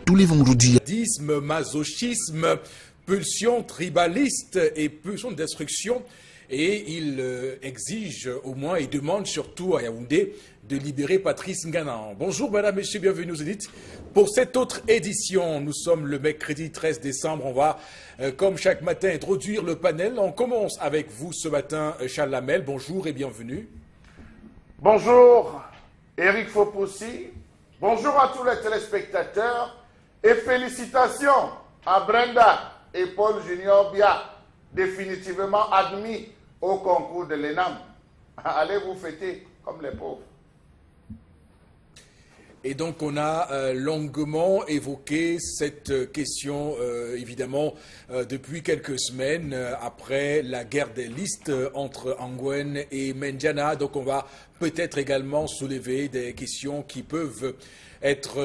tous les vendredis. Masochisme, pulsion tribaliste et pulsion de destruction. Et il exige au moins et demande surtout à Yaoundé de libérer Patrice Ngana. Bonjour madame, messieurs, bienvenue aux édites. Pour cette autre édition, nous sommes le mercredi 13 décembre. On va, comme chaque matin, introduire le panel. On commence avec vous ce matin, Charles Lamel. Bonjour et bienvenue. Bonjour, Eric Fopoussi. Bonjour à tous les téléspectateurs. Et félicitations à Brenda et Paul Junior Bia, définitivement admis au concours de l'ENAM. Allez vous fêter comme les pauvres. Et donc on a longuement évoqué cette question, évidemment, depuis quelques semaines, après la guerre des listes entre Angwen et Mendiana. Donc on va peut-être également soulever des questions qui peuvent être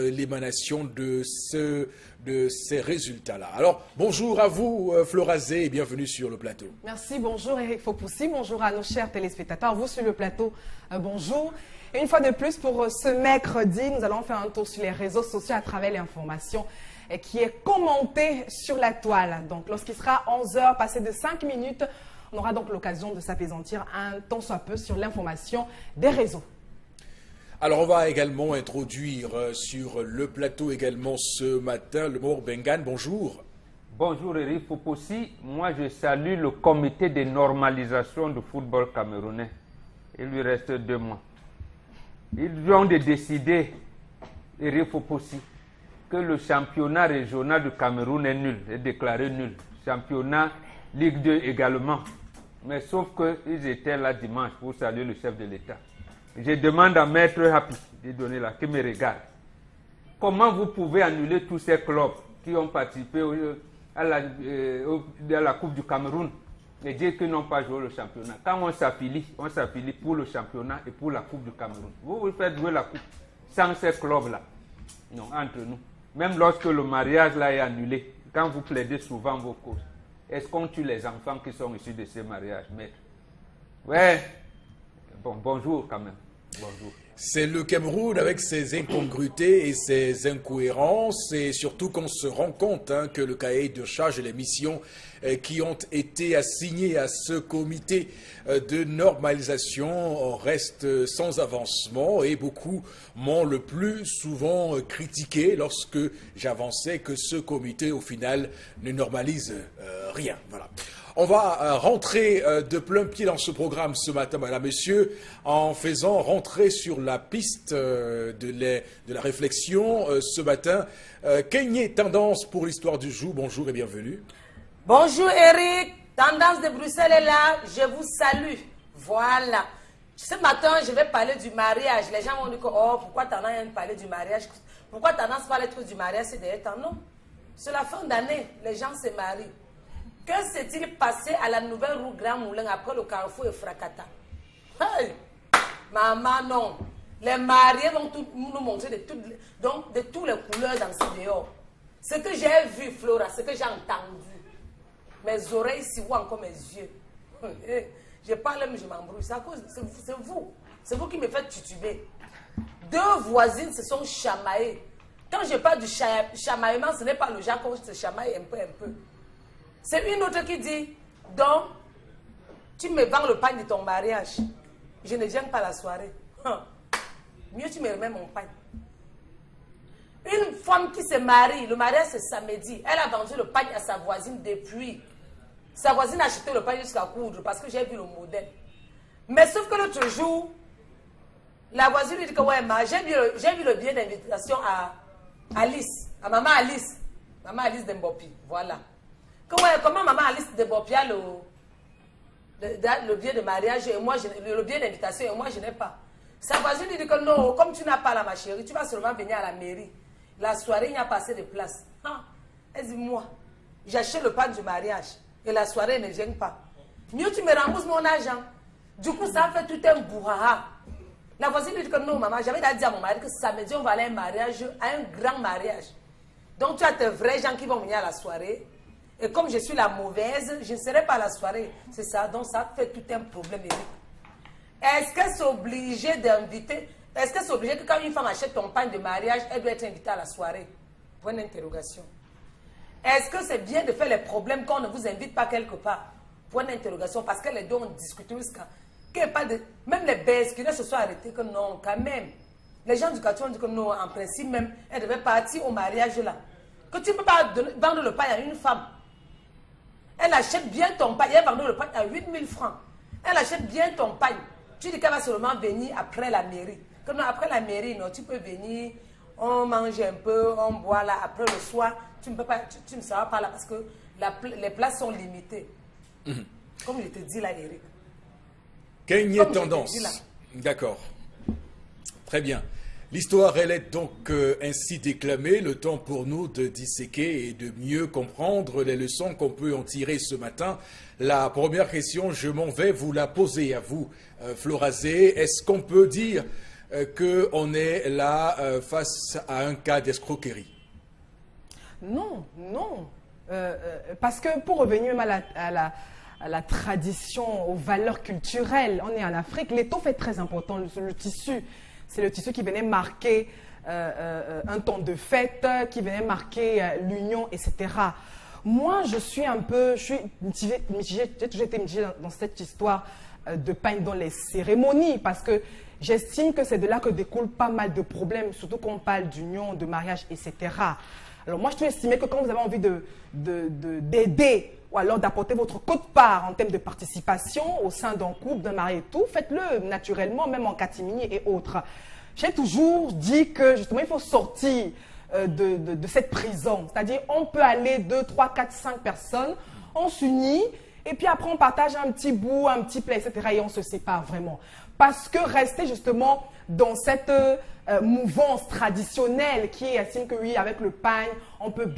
l'émanation de ces résultats-là. Alors, bonjour à vous, Florazé, et bienvenue sur le plateau. Merci, bonjour Eric Fopoussi, bonjour à nos chers téléspectateurs. Vous sur le plateau, bonjour. Et une fois de plus, pour ce mercredi, nous allons faire un tour sur les réseaux sociaux à travers l'information qui est commentée sur la toile. Donc, lorsqu'il sera 11 h, passé de 5 minutes, on aura donc l'occasion de s'apaisantir un tant soit peu sur l'information des réseaux. Alors, on va également introduire sur le plateau également ce matin le Mor Bengan. Bonjour. Bonjour Eric Fopoussi. Moi, je salue le comité de normalisation du football camerounais. Il lui reste 2 mois. Ils ont décidé, Eric Fopoussi, que le championnat régional du Cameroun est nul, est déclaré nul. Championnat Ligue 2 également. Mais sauf qu'ils étaient là dimanche pour saluer le chef de l'État. Je demande à Maître Happy de donner là, qui me regarde. Comment vous pouvez annuler tous ces clubs qui ont participé à la Coupe du Cameroun et dire qu'ils n'ont pas joué le championnat? Quand on s'affilie pour le championnat et pour la Coupe du Cameroun. Vous faites jouer la Coupe sans ces clubs-là. Non, entre nous. Même lorsque le mariage là est annulé, quand vous plaidez souvent vos causes, est-ce qu'on tue les enfants qui sont issus de ces mariages, maître? Ouais. Bon, bonjour quand même. Bonjour. C'est le Cameroun avec ses incongruités et ses incohérences, et surtout qu'on se rend compte que le cahier de charges et les missions qui ont été assignées à ce comité de normalisation restent sans avancement, et beaucoup m'ont le plus souvent critiqué lorsque j'avançais que ce comité au final ne normalise rien. Voilà. On va rentrer de plein pied dans ce programme ce matin, madame, messieurs, en faisant rentrer sur la piste de la réflexion ce matin. Kenyé, tendance pour l'histoire du jour, bonjour et bienvenue. Bonjour Eric, tendance de Bruxelles est là, je vous salue. Voilà. Ce matin, je vais parler du mariage. Les gens vont dire que, oh, pourquoi t'en as parlé du mariage? Pourquoi tendance parler trop du mariage ces derniers temps? Non, c'est la fin d'année, les gens se marient. Que s'est-il passé à la nouvelle rue Grand Moulin après le carrefour et Fracata? Hey! Maman, non. Les mariés vont nous montrer de toutes les couleurs dans ce dehors. Ce que j'ai vu, Flora, ce que j'ai entendu. Mes oreilles s'y voient encore mes yeux. Je parle même, je m'embrouille. C'est vous. C'est vous qui me faites tituber. 2 voisines se sont chamaillées. Quand je parle du chamaillement, ce n'est pas le genre qu'on se chamaille un peu. C'est une autre qui dit, donc, tu me vends le pain de ton mariage. Je ne gêne pas la soirée. Mieux tu me remets mon pain. Une femme qui se marie, le mariage c'est samedi, elle a vendu le pain à sa voisine depuis. Sa voisine a acheté le pain jusqu'à coudre parce que j'ai vu le modèle. Mais sauf que l'autre jour, la voisine lui dit que ouais, j'ai vu le billet d'invitation à Alice, à maman Alice Dembopi, voilà. Comment maman Alice Dembopi a le billet de mariage et moi, le billet d'invitation et moi je n'ai pas. Sa voisine lui dit que non, comme tu n'as pas là ma chérie, tu vas seulement venir à la mairie. La soirée, il n'y a pas assez de place. Elle dit moi, j'achète le pain du mariage et la soirée ne gêne pas. Mieux tu me rembourses mon argent. Du coup, ça fait tout un bourrara. La voisine lui dit que non, maman, j'avais dit à mon mari que samedi, on va aller à un mariage, à un grand mariage. Donc, tu as tes vrais gens qui vont venir à la soirée. Et comme je suis la mauvaise, je ne serai pas à la soirée. C'est ça, donc ça fait tout un problème. Est-ce que c'est obligé d'inviter? Est-ce que c'est obligé que quand une femme achète ton pain de mariage, elle doit être invitée à la soirée? Point d'interrogation. Est-ce que c'est bien de faire les problèmes quand on ne vous invite pas quelque part? Point d'interrogation. Parce que les deux ont discuté jusqu'à... Même les baisses qui se sont arrêtés que non, quand même. Les gens du quartier ont dit que non, en principe même, elle devait partir au mariage là. Que tu ne peux pas vendre le pain à une femme. Elle achète bien ton pain. Elle vend le pain à 8 000 francs. Elle achète bien ton pain. Tu dis qu'elle va seulement venir après la mairie. Que non, après la mairie, non, tu peux venir, on mange un peu, on boit là. Après le soir, tu ne peux pas, tu ne seras pas là parce que les places sont limitées. Comme je te dis là, Eric. Qu'il y ait tendance. D'accord. Très bien. L'histoire, elle est donc ainsi déclamée. Le temps pour nous de disséquer et de mieux comprendre les leçons qu'on peut en tirer ce matin. La première question, je m'en vais vous la poser à vous, Florazé. Est-ce qu'on peut dire qu'on est là face à un cas d'escroquerie? Non, non. Parce que pour revenir à la tradition, aux valeurs culturelles, on est en Afrique, l'étoffe est très important, le tissu. C'est le tissu qui venait marquer un temps de fête, qui venait marquer l'union, etc. Moi, je suis mitigée, j'ai toujours été mitigée dans cette histoire de pain dans les cérémonies, parce que j'estime que c'est de là que découlent pas mal de problèmes, surtout quand on parle d'union, de mariage, etc. Alors moi, je suis estimée que quand vous avez envie d'aider ou alors d'apporter votre quote-part en termes de participation au sein d'un couple, d'un mari et tout, faites-le naturellement, même en catimini et autres. J'ai toujours dit que justement, il faut sortir de cette prison. C'est-à-dire, on peut aller 2, 3, 4, 5 personnes, on s'unit, et puis après, on partage un petit bout, un petit plat, etc. et on se sépare vraiment. Parce que rester justement dans cette mouvance traditionnelle qui estime que oui, avec le pain, on peut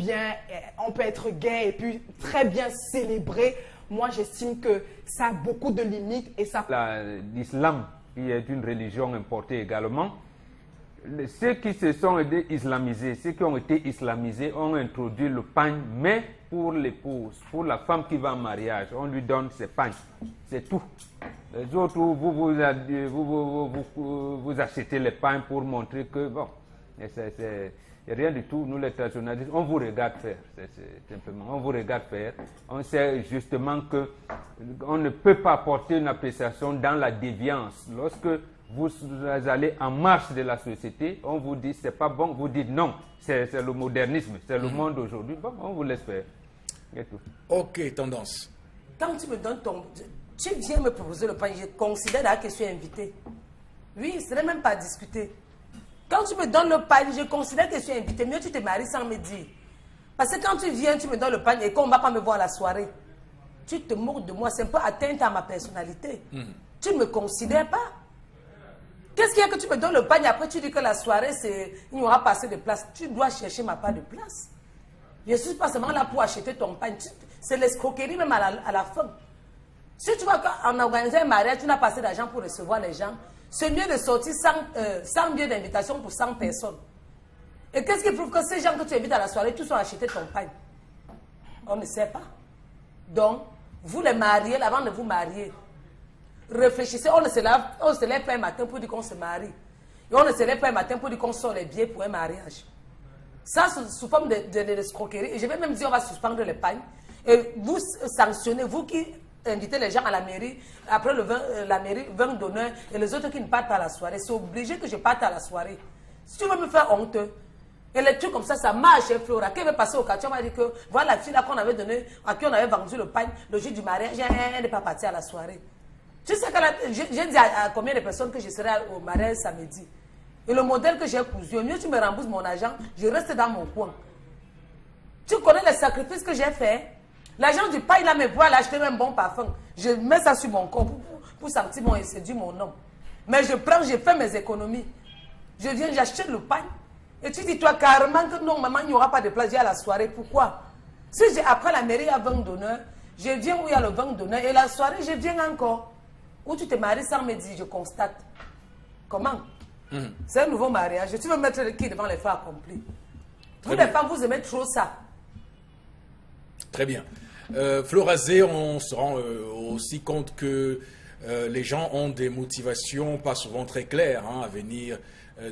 être gay et puis très bien célébrer. Moi, j'estime que ça a beaucoup de limites et ça... L'islam, qui est une religion importée également, ceux qui se sont islamisés, ceux qui ont été islamisés ont introduit le pain, mais pour l'épouse, pour la femme qui va en mariage, on lui donne ses pains. C'est tout. Les autres, vous achetez les pains pour montrer que, bon, c'est rien du tout. Nous, les traditionalistes, on vous regarde faire, simplement. On vous regarde faire. On sait justement qu'on ne peut pas apporter une appréciation dans la déviance. Lorsque vous allez en marche de la société, on vous dit c'est pas bon, vous dites non, c'est le modernisme, c'est le monde d'aujourd'hui. Bon, on vous laisse faire. Et tout. Ok, tendance. Quand tu me donnes tu viens me proposer le pain, je considère que je suis invité. Oui, ce n'est même pas à discuter. Quand tu me donnes le pain, je considère que je suis invité. Mieux tu te maries sans me dire. Parce que quand tu viens, tu me donnes le pain et qu'on ne va pas me voir à la soirée, tu te moques de moi, c'est un peu atteinte à ma personnalité. Tu ne me considères pas. Qu'est-ce qu'il y a que tu me donnes le pain et après tu dis que la soirée, il n'y aura pas assez de place. Tu dois chercher ma part de place. Je ne suis pas seulement là pour acheter ton pain. C'est l'escroquerie même à la fin. Si tu vois qu'en organisant un mariage, tu n'as pas assez d'argent pour recevoir les gens, c'est mieux de sortir 100 billets d'invitation pour 100 personnes. Et qu'est-ce qui prouve que ces gens que tu invites à la soirée, tous ont acheté ton pain? On ne sait pas. Donc, vous les mariez, avant de vous marier, réfléchissez. On ne se lève pas un matin pour dire qu'on se marie. Et on ne se lève pas un matin pour dire qu'on sort les billets pour un mariage. Ça, sous forme de l'escroquerie. Et je vais même dire, on va suspendre les pains. Et vous sanctionnez, vous qui invitez les gens à la mairie, après la mairie, 20 d'honneur, et les autres qui ne partent pas à la soirée. C'est obligé que je parte à la soirée. Si tu veux me faire honteux, et les trucs comme ça marche, chez Flora. Qui veut passer au quartier, on va dire que voilà la fille là qu'on avait donnée, à qui on avait vendu le pain, le jour du mariage, elle n'est pas partie à la soirée. Tu sais que j'ai dit à combien de personnes que je serai au mariage samedi. Et le modèle que j'ai cousu, mieux tu me rembourses mon argent, je reste dans mon coin. Tu connais les sacrifices que j'ai fait. L'argent du pain, il a me voit l'acheter un bon parfum. Je mets ça sur mon corps pour sentir et séduire mon homme. Mais je prends, je fais mes économies. Je viens, j'achète le pain. Et tu dis, toi, carrément que non, maman, il n'y aura pas de place à la soirée. Pourquoi? Si après la mairie, il y a 20 d'honneur, je viens où il y a le 20 d'honneur. Et la soirée, je viens encore. Où tu te maries sans me dire, je constate. Comment? C'est un nouveau mariage. Tu veux mettre qui devant les faits accomplis? Vous, les femmes, vous aimez trop ça. Très bien. Florazé, on se rend aussi compte que les gens ont des motivations pas souvent très claires à venir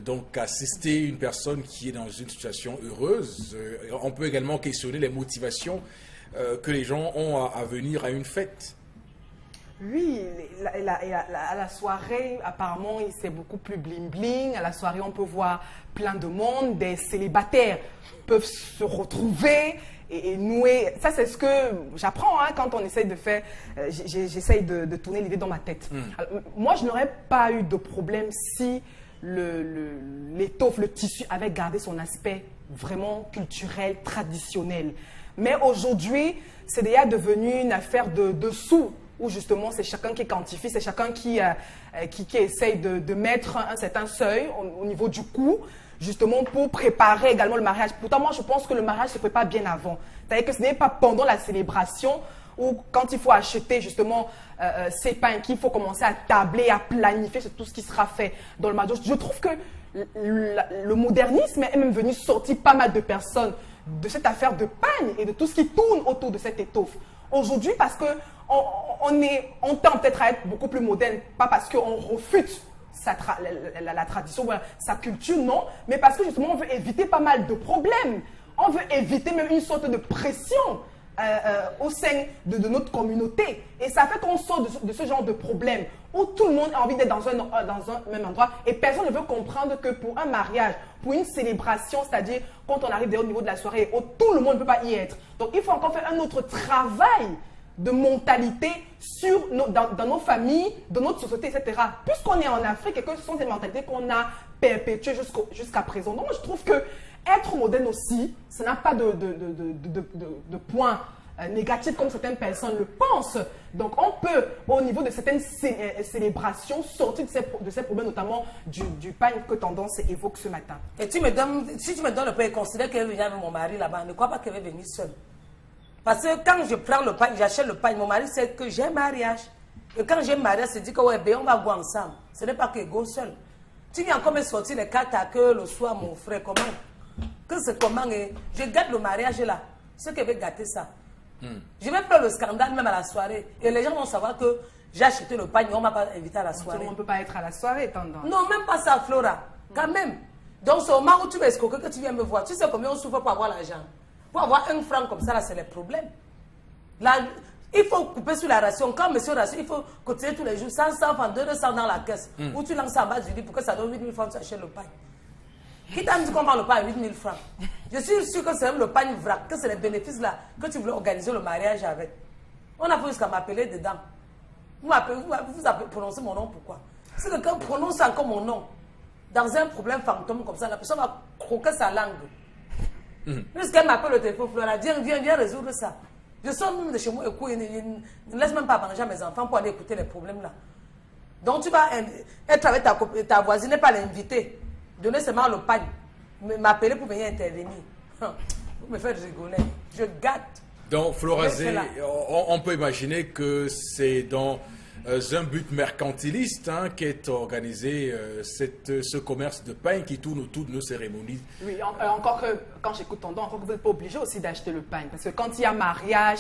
donc assister une personne qui est dans une situation heureuse. On peut également questionner les motivations que les gens ont à venir à une fête. Oui, à la soirée, apparemment, c'est beaucoup plus bling-bling. À la soirée, on peut voir plein de monde. Des célibataires peuvent se retrouver et nouer. Ça, c'est ce que j'apprends quand on essaye de faire. J'essaye de tourner l'idée dans ma tête. Alors, moi, je n'aurais pas eu de problème si l'étoffe, le tissu avait gardé son aspect vraiment culturel, traditionnel. Mais aujourd'hui, c'est déjà devenu une affaire de sous, où justement c'est chacun qui quantifie, c'est chacun qui essaye de mettre un certain seuil au niveau du coût, justement pour préparer également le mariage. Pourtant, moi, je pense que le mariage se prépare bien avant. C'est-à-dire que ce n'est pas pendant la célébration ou quand il faut acheter justement ces pains qu'il faut commencer à tabler, à planifier sur tout ce qui sera fait dans le mariage. Je trouve que le modernisme est même venu sortir pas mal de personnes de cette affaire de pagne et de tout ce qui tourne autour de cette étoffe. Aujourd'hui, parce que on tend peut-être à être beaucoup plus moderne, pas parce qu'on refute la tradition, sa culture, non, mais parce que justement on veut éviter pas mal de problèmes. On veut éviter même une sorte de pression au sein de notre communauté. Et ça fait qu'on sort de ce genre de problème où tout le monde a envie d'être dans un même endroit et personne ne veut comprendre que pour un mariage, pour une célébration, c'est-à-dire quand on arrive au niveau de la soirée, où tout le monde ne peut pas y être. Donc il faut encore faire un autre travail de mentalité dans nos familles, dans notre société, etc. Puisqu'on est en Afrique et que ce sont des mentalités qu'on a perpétuées jusqu'à présent. Donc moi, je trouve que être moderne aussi, ça n'a pas de points négatifs comme certaines personnes le pensent. Donc on peut, au niveau de certaines célébrations, sortir de ces problèmes, notamment du pain que Tendance évoque ce matin. Et si tu me donnes le pain, considère qu'elle vient avec mon mari là-bas, ne crois pas qu'elle va venir seule. Parce que quand je prends le pain, j'achète le pain, mon mari sait que j'ai un mariage. Et quand j'ai un mariage, c'est dit que ouais, ben, on va boire ensemble. Ce n'est pas que go seul. Tu viens encore me sortir les cartes à queue le soir, mon frère, comment? Que c'est comment? Je gâte le mariage là. Ceux qui veulent gâter ça. Je vais faire le scandale même à la soirée. Et les gens vont savoir que j'ai acheté le pain, on ne m'a pas invité à la soirée. On ne peut pas être à la soirée, Tendance. Non, même pas ça, Flora. Quand même. Donc, c'est au moment où tu vas escroquer que tu viens me voir. Tu sais combien on souffre pour avoir l'argent? Pour avoir un franc comme ça, là, c'est le problème. Là, il faut couper sur la ration. Quand monsieur ration, il faut cotiser tous les jours 100 francs, 200 dans la caisse. Ou tu lances en bas du lit pour que ça donne 8 000 francs, tu achètes le pain. Qui t'a dit qu'on vend le pain à 8 000 francs? Je suis sûr que c'est même le pain vrac, que c'est les bénéfices là, que tu voulais organiser le mariage avec. On a fait jusqu'à m'appeler dedans. Vous avez prononcé mon nom, pourquoi? Si quelqu'un prononce encore mon nom, dans un problème fantôme comme ça, la personne va croquer sa langue. Puisqu'elle m'appelle le téléphone, Flora, viens résoudre ça. Je sors même de chez moi et ne laisse même pas manger à mes enfants pour aller écouter les problèmes là. Donc tu vas être avec ta voisine et pas l'inviter. Donner seulement le pain. M'appeler pour venir intervenir. Vous me faites rigoler. Je gâte. Donc Florazé, on peut imaginer que c'est dans un but mercantiliste qu'est organisé ce commerce de pain qui tourne autour de nos cérémonies. Oui, encore que quand j'écoute Tendance, encore que vous n'êtes pas obligé aussi d'acheter le pain. Parce que quand il y a mariage,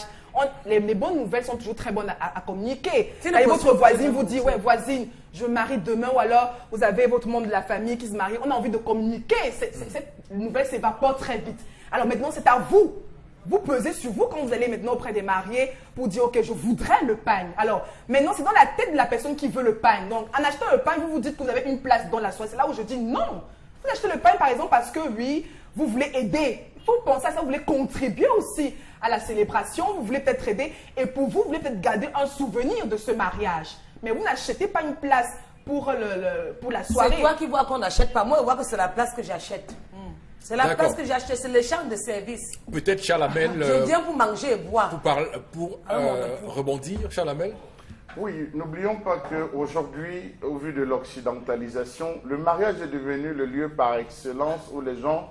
les bonnes nouvelles sont toujours très bonnes à communiquer. Et votre voisine vous dit, ouais, voisine, je me marie demain, ou alors vous avez votre membre de la famille qui se marie. On a envie de communiquer. Cette nouvelle s'évapore très vite. Alors maintenant, c'est à vous. Vous pesez sur vous quand vous allez maintenant auprès des mariés pour dire, ok, je voudrais le pain. Alors, maintenant, c'est dans la tête de la personne qui veut le pain. Donc, en achetant le pain, vous vous dites que vous avez une place dans la soirée. C'est là où je dis non. Vous achetez le pain, par exemple, parce que, oui, vous voulez aider. Il faut penser à ça, vous voulez contribuer aussi à la célébration. Vous voulez peut-être aider. Et pour vous, vous voulez peut-être garder un souvenir de ce mariage. Mais vous n'achetez pas une place pour la soirée. C'est toi qui vois qu'on n'achète pas. Moi, je vois que c'est la place que j'achète. C'est la place que j'ai achetée, c'est les champs de service. Peut-être Charlamel. Je viens pour manger et boire. Pour rebondir, Charlamel. Oui, n'oublions pas qu'aujourd'hui, au vu de l'occidentalisation, le mariage est devenu le lieu par excellence où les gens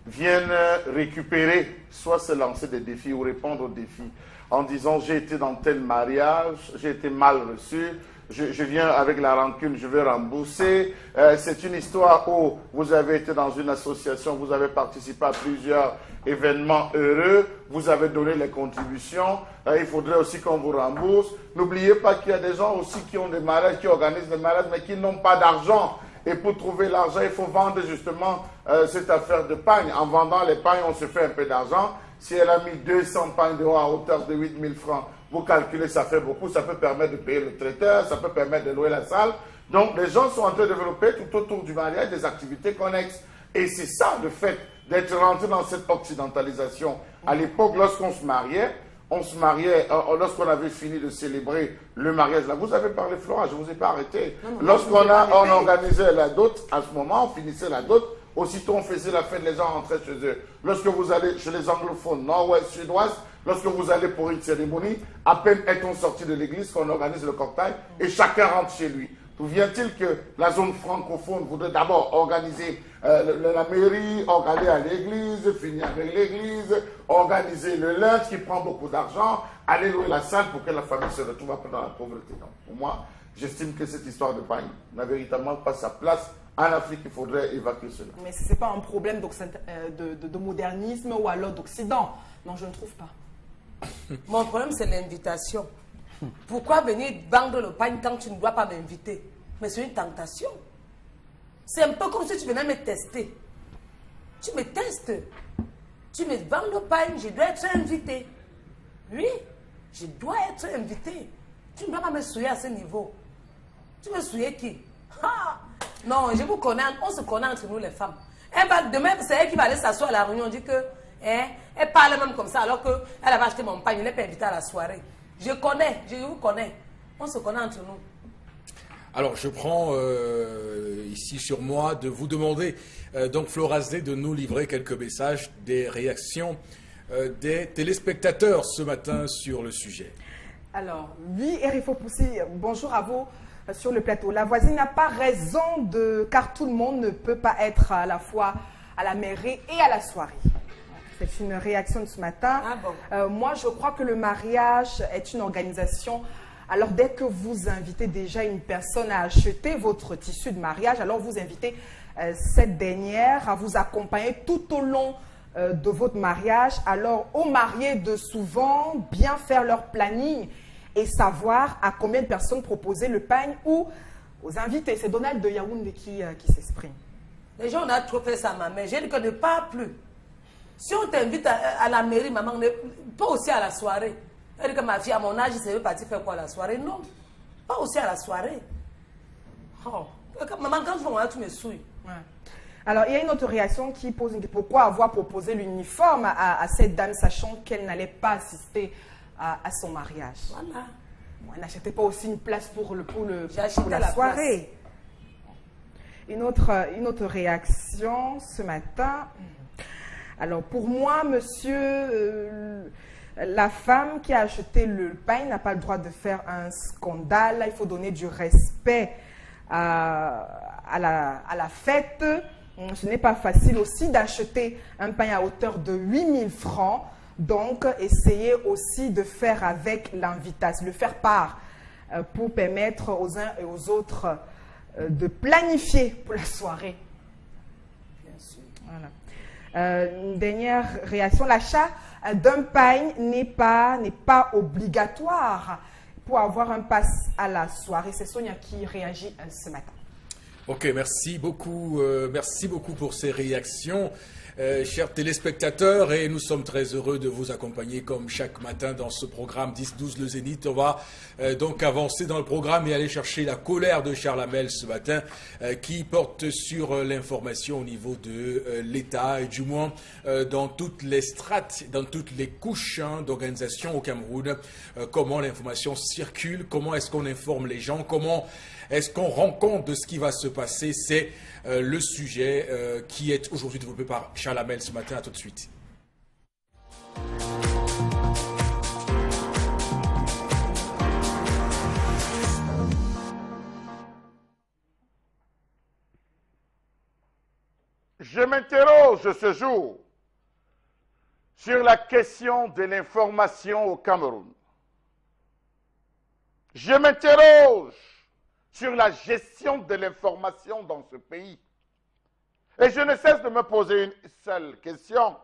viennent récupérer, soit se lancer des défis ou répondre aux défis, en disant j'ai été dans tel mariage, j'ai été mal reçu, je viens avec la rancune, je veux rembourser. C'est une histoire où vous avez été dans une association, vous avez participé à plusieurs événements heureux, vous avez donné les contributions, il faudrait aussi qu'on vous rembourse. N'oubliez pas qu'il y a des gens aussi qui ont des mariages, qui organisent des mariages, mais qui n'ont pas d'argent. Et pour trouver l'argent, il faut vendre justement cette affaire de pagne. En vendant les pagnes, on se fait un peu d'argent. Si elle a mis 200 pagnes d'euros à hauteur de 8 000 francs, vous calculez, ça fait beaucoup. Ça peut permettre de payer le traiteur, ça peut permettre de louer la salle. Donc, les gens sont en train de développer tout autour du mariage des activités connexes. Et c'est ça, le fait d'être rentré dans cette occidentalisation. À l'époque, lorsqu'on se mariait, lorsqu'on avait fini de célébrer le mariage, là, vous avez parlé, Flora, je ne vous ai pas arrêté. Lorsqu'on organisait la dot, à ce moment, on finissait la dot, aussitôt on faisait la fête, les gens rentraient chez eux. Lorsque vous allez chez les anglophones, nord-ouest, sud-ouest, lorsque vous allez pour une cérémonie, à peine est-on sorti de l'église qu'on organise le cocktail et chacun rentre chez lui. D'où vient-il que la zone francophone voudrait d'abord organiser la mairie, aller à l'église, finir avec l'église, organiser le lunch qui prend beaucoup d'argent, aller louer la salle pour que la famille se retrouve après dans la pauvreté. Donc, pour moi, j'estime que cette histoire de pagne n'a véritablement pas sa place. En Afrique, il faudrait évacuer cela. Mais ce n'est pas un problème de modernisme ou alors d'Occident. Non, je ne trouve pas. Mon problème, c'est l'invitation. Pourquoi venir vendre le pain quand tu ne dois pas m'inviter? Mais c'est une tentation. C'est un peu comme si tu venais me tester. Tu me testes. Tu me vends le pain, je dois être invité. Oui, je dois être invité. Tu ne dois pas me souiller à ce niveau. Tu me souilles qui? Ah! Non, je vous connais, on se connaît entre nous les femmes. Demain, c'est elle qui va aller s'asseoir à la réunion, on dit que elle parle même comme ça, alors qu'elle avait acheté mon pain, je ne l'ai pas invitée à la soirée. Je vous connais. On se connaît entre nous. Alors, je prends ici sur moi de vous demander, donc Flora Zdé, de nous livrer quelques messages, des réactions des téléspectateurs ce matin sur le sujet. Alors, oui, Erifo Poussi, bonjour à vous sur le plateau. La voisine n'a pas raison car tout le monde ne peut pas être à la fois à la mairie et à la soirée. C'est une réaction de ce matin. Ah bon. Moi, je crois que le mariage est une organisation. Alors, dès que vous invitez déjà une personne à acheter votre tissu de mariage, alors vous invitez cette dernière à vous accompagner tout au long de votre mariage. Alors, aux mariés de souvent bien faire leur planning et savoir à combien de personnes proposer le pain ou aux invités. C'est Donald de Yaoundé qui s'exprime. Les gens, on a trop fait ça, maman. J'ai dit que ne parle plus. Si on t'invite à la mairie, maman, pas aussi à la soirée. Elle dit que ma fille, à mon âge, elle veut partir faire quoi à la soirée? Non, pas aussi à la soirée. Oh. Maman, quand on va, tu me souilles. Ouais. Alors, il y a une autre réaction qui pose pourquoi avoir proposé l'uniforme à cette dame, sachant qu'elle n'allait pas assister à son mariage. Voilà. Bon, elle n'achetait pas aussi une place pour la soirée. Une autre réaction ce matin. Alors, pour moi, monsieur, la femme qui a acheté le pain n'a pas le droit de faire un scandale. Il faut donner du respect à la fête. Ce n'est pas facile aussi d'acheter un pain à hauteur de 8 000 francs. Donc, essayez aussi de faire avec l'invitation, de faire part pour permettre aux uns et aux autres de planifier pour la soirée. Bien sûr. Voilà. Une dernière réaction, l'achat d'un pain n'est pas obligatoire pour avoir un pass à la soirée. C'est Sonia qui réagit ce matin. Ok, merci beaucoup pour ces réactions. Chers téléspectateurs, et nous sommes très heureux de vous accompagner comme chaque matin dans ce programme 10-12 le Zénith. On va donc avancer dans le programme et aller chercher la colère de Charles Hamel ce matin qui porte sur l'information au niveau de l'État et du moins dans toutes les strates, dans toutes les couches d'organisation au Cameroun. Comment l'information circule, comment est-ce qu'on informe les gens, comment est-ce qu'on rend compte de ce qui va se passer? C'est le sujet qui est aujourd'hui développé par Charles Hamel ce matin. À tout de suite. Je m'interroge ce jour sur la question de l'information au Cameroun. Je m'interroge sur la gestion de l'information dans ce pays. Et je ne cesse de me poser une seule question.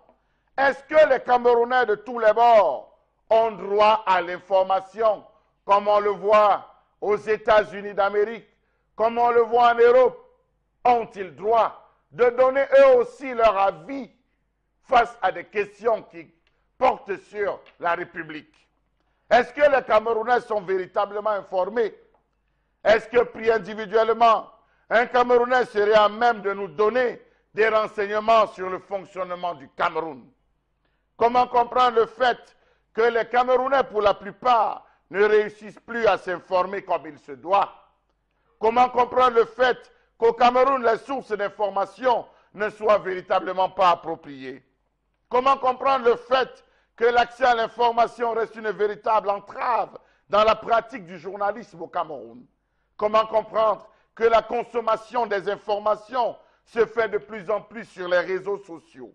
Est-ce que les Camerounais de tous les bords ont droit à l'information, comme on le voit aux États-Unis d'Amérique, comme on le voit en Europe? ont-ils droit de donner eux aussi leur avis face à des questions qui portent sur la République? Est-ce que les Camerounais sont véritablement informés? Est-ce que, pris individuellement, un Camerounais serait à même de nous donner des renseignements sur le fonctionnement du Cameroun? Comment comprendre le fait que les Camerounais, pour la plupart, ne réussissent plus à s'informer comme il se doit? Comment comprendre le fait qu'au Cameroun, les sources d'information ne soient véritablement pas appropriées? Comment comprendre le fait que l'accès à l'information reste une véritable entrave dans la pratique du journalisme au Cameroun? Comment comprendre que la consommation des informations se fait de plus en plus sur les réseaux sociaux?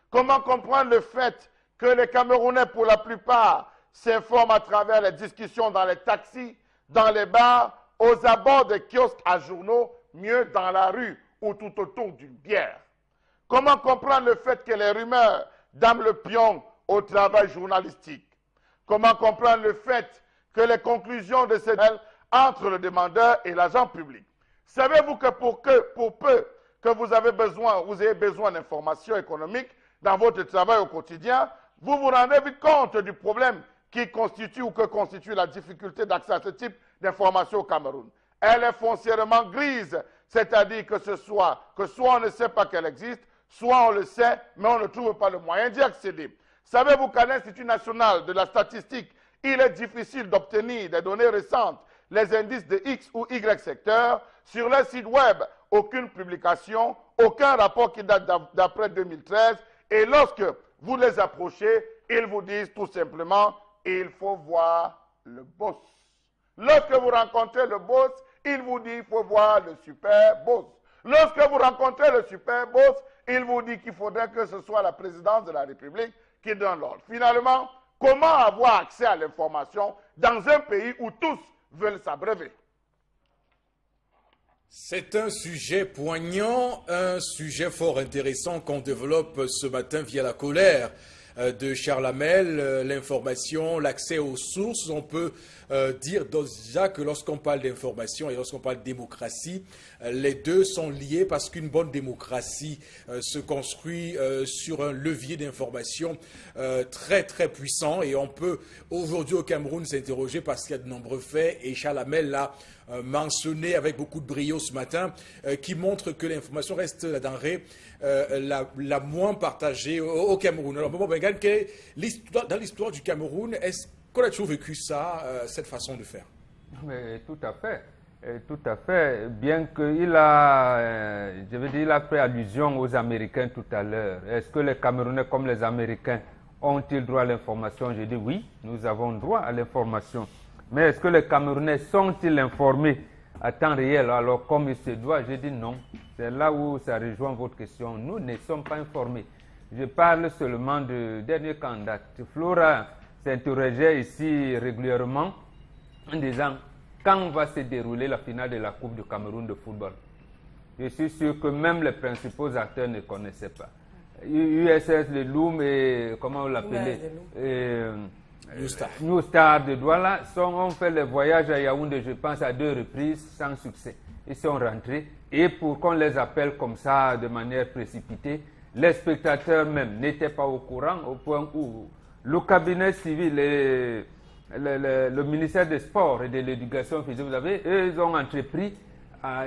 Comment comprendre le fait que les Camerounais, pour la plupart, s'informent à travers les discussions dans les taxis, dans les bars, aux abords des kiosques à journaux, mieux dans la rue ou tout autour d'une bière? Comment comprendre le fait que les rumeurs dament le pion au travail journalistique? Comment comprendre le fait que les conclusions de ces duels entre le demandeur et l'agent public? Savez-vous que pour peu que vous ayez besoin d'informations économiques dans votre travail au quotidien, vous vous rendez vite compte du problème qui constitue ou que constitue la difficulté d'accès à ce type d'informations au Cameroun. Elle est foncièrement grise, c'est-à-dire que soit on ne sait pas qu'elle existe, soit on le sait, mais on ne trouve pas le moyen d'y accéder. Savez-vous qu'à l'Institut national de la statistique, il est difficile d'obtenir des données récentes, les indices de X ou Y secteurs? Sur leur site web, aucune publication, aucun rapport qui date d'après 2013. Et lorsque vous les approchez, ils vous disent tout simplement, il faut voir le boss. Lorsque vous rencontrez le boss, il vous dit, il faut voir le super boss. Lorsque vous rencontrez le super boss, il vous dit qu'il faudrait que ce soit la présidence de la République qui donne l'ordre. Finalement, comment avoir accès à l'information dans un pays où tous veulent s'abreuver? C'est un sujet poignant, un sujet fort intéressant qu'on développe ce matin via la colère de Charles Hamel, l'information, l'accès aux sources. On peut dire déjà que lorsqu'on parle d'information et lorsqu'on parle de démocratie, les deux sont liés parce qu'une bonne démocratie se construit sur un levier d'information très très puissant. Et on peut aujourd'hui au Cameroun s'interroger parce qu'il y a de nombreux faits, et Charles Hamel l'a mentionné avec beaucoup de brio ce matin, qui montre que l'information reste la denrée la moins partagée au Cameroun. Alors, bon, dans l'histoire du Cameroun, est-ce qu'on a toujours vécu ça, cette façon de faire? Mais tout à fait. Tout à fait. Bien qu'il a, il a fait allusion aux Américains tout à l'heure. Est-ce que les Camerounais, comme les Américains, ont-ils droit à l'information? Je dis oui, nous avons droit à l'information. Mais est-ce que les Camerounais sont-ils informés à temps réel, alors comme il se doit? Je dis non. C'est là où ça rejoint votre question. Nous ne sommes pas informés. Je parle seulement du dernier candidat. Flora s'interrogeait ici régulièrement en disant quand va se dérouler la finale de la Coupe du Cameroun de football. Je suis sûr que même les principaux acteurs ne connaissaient pas. USS, le Loom et comment on l'appelait, New Star de Douala ont fait le voyage à Yaoundé, je pense, à 2 reprises sans succès. Ils sont rentrés et pour qu'on les appelle comme ça de manière précipitée, les spectateurs même n'étaient pas au courant au point où le cabinet civil et le ministère des Sports et de l'Éducation physique, vous savez, eux, ils ont entrepris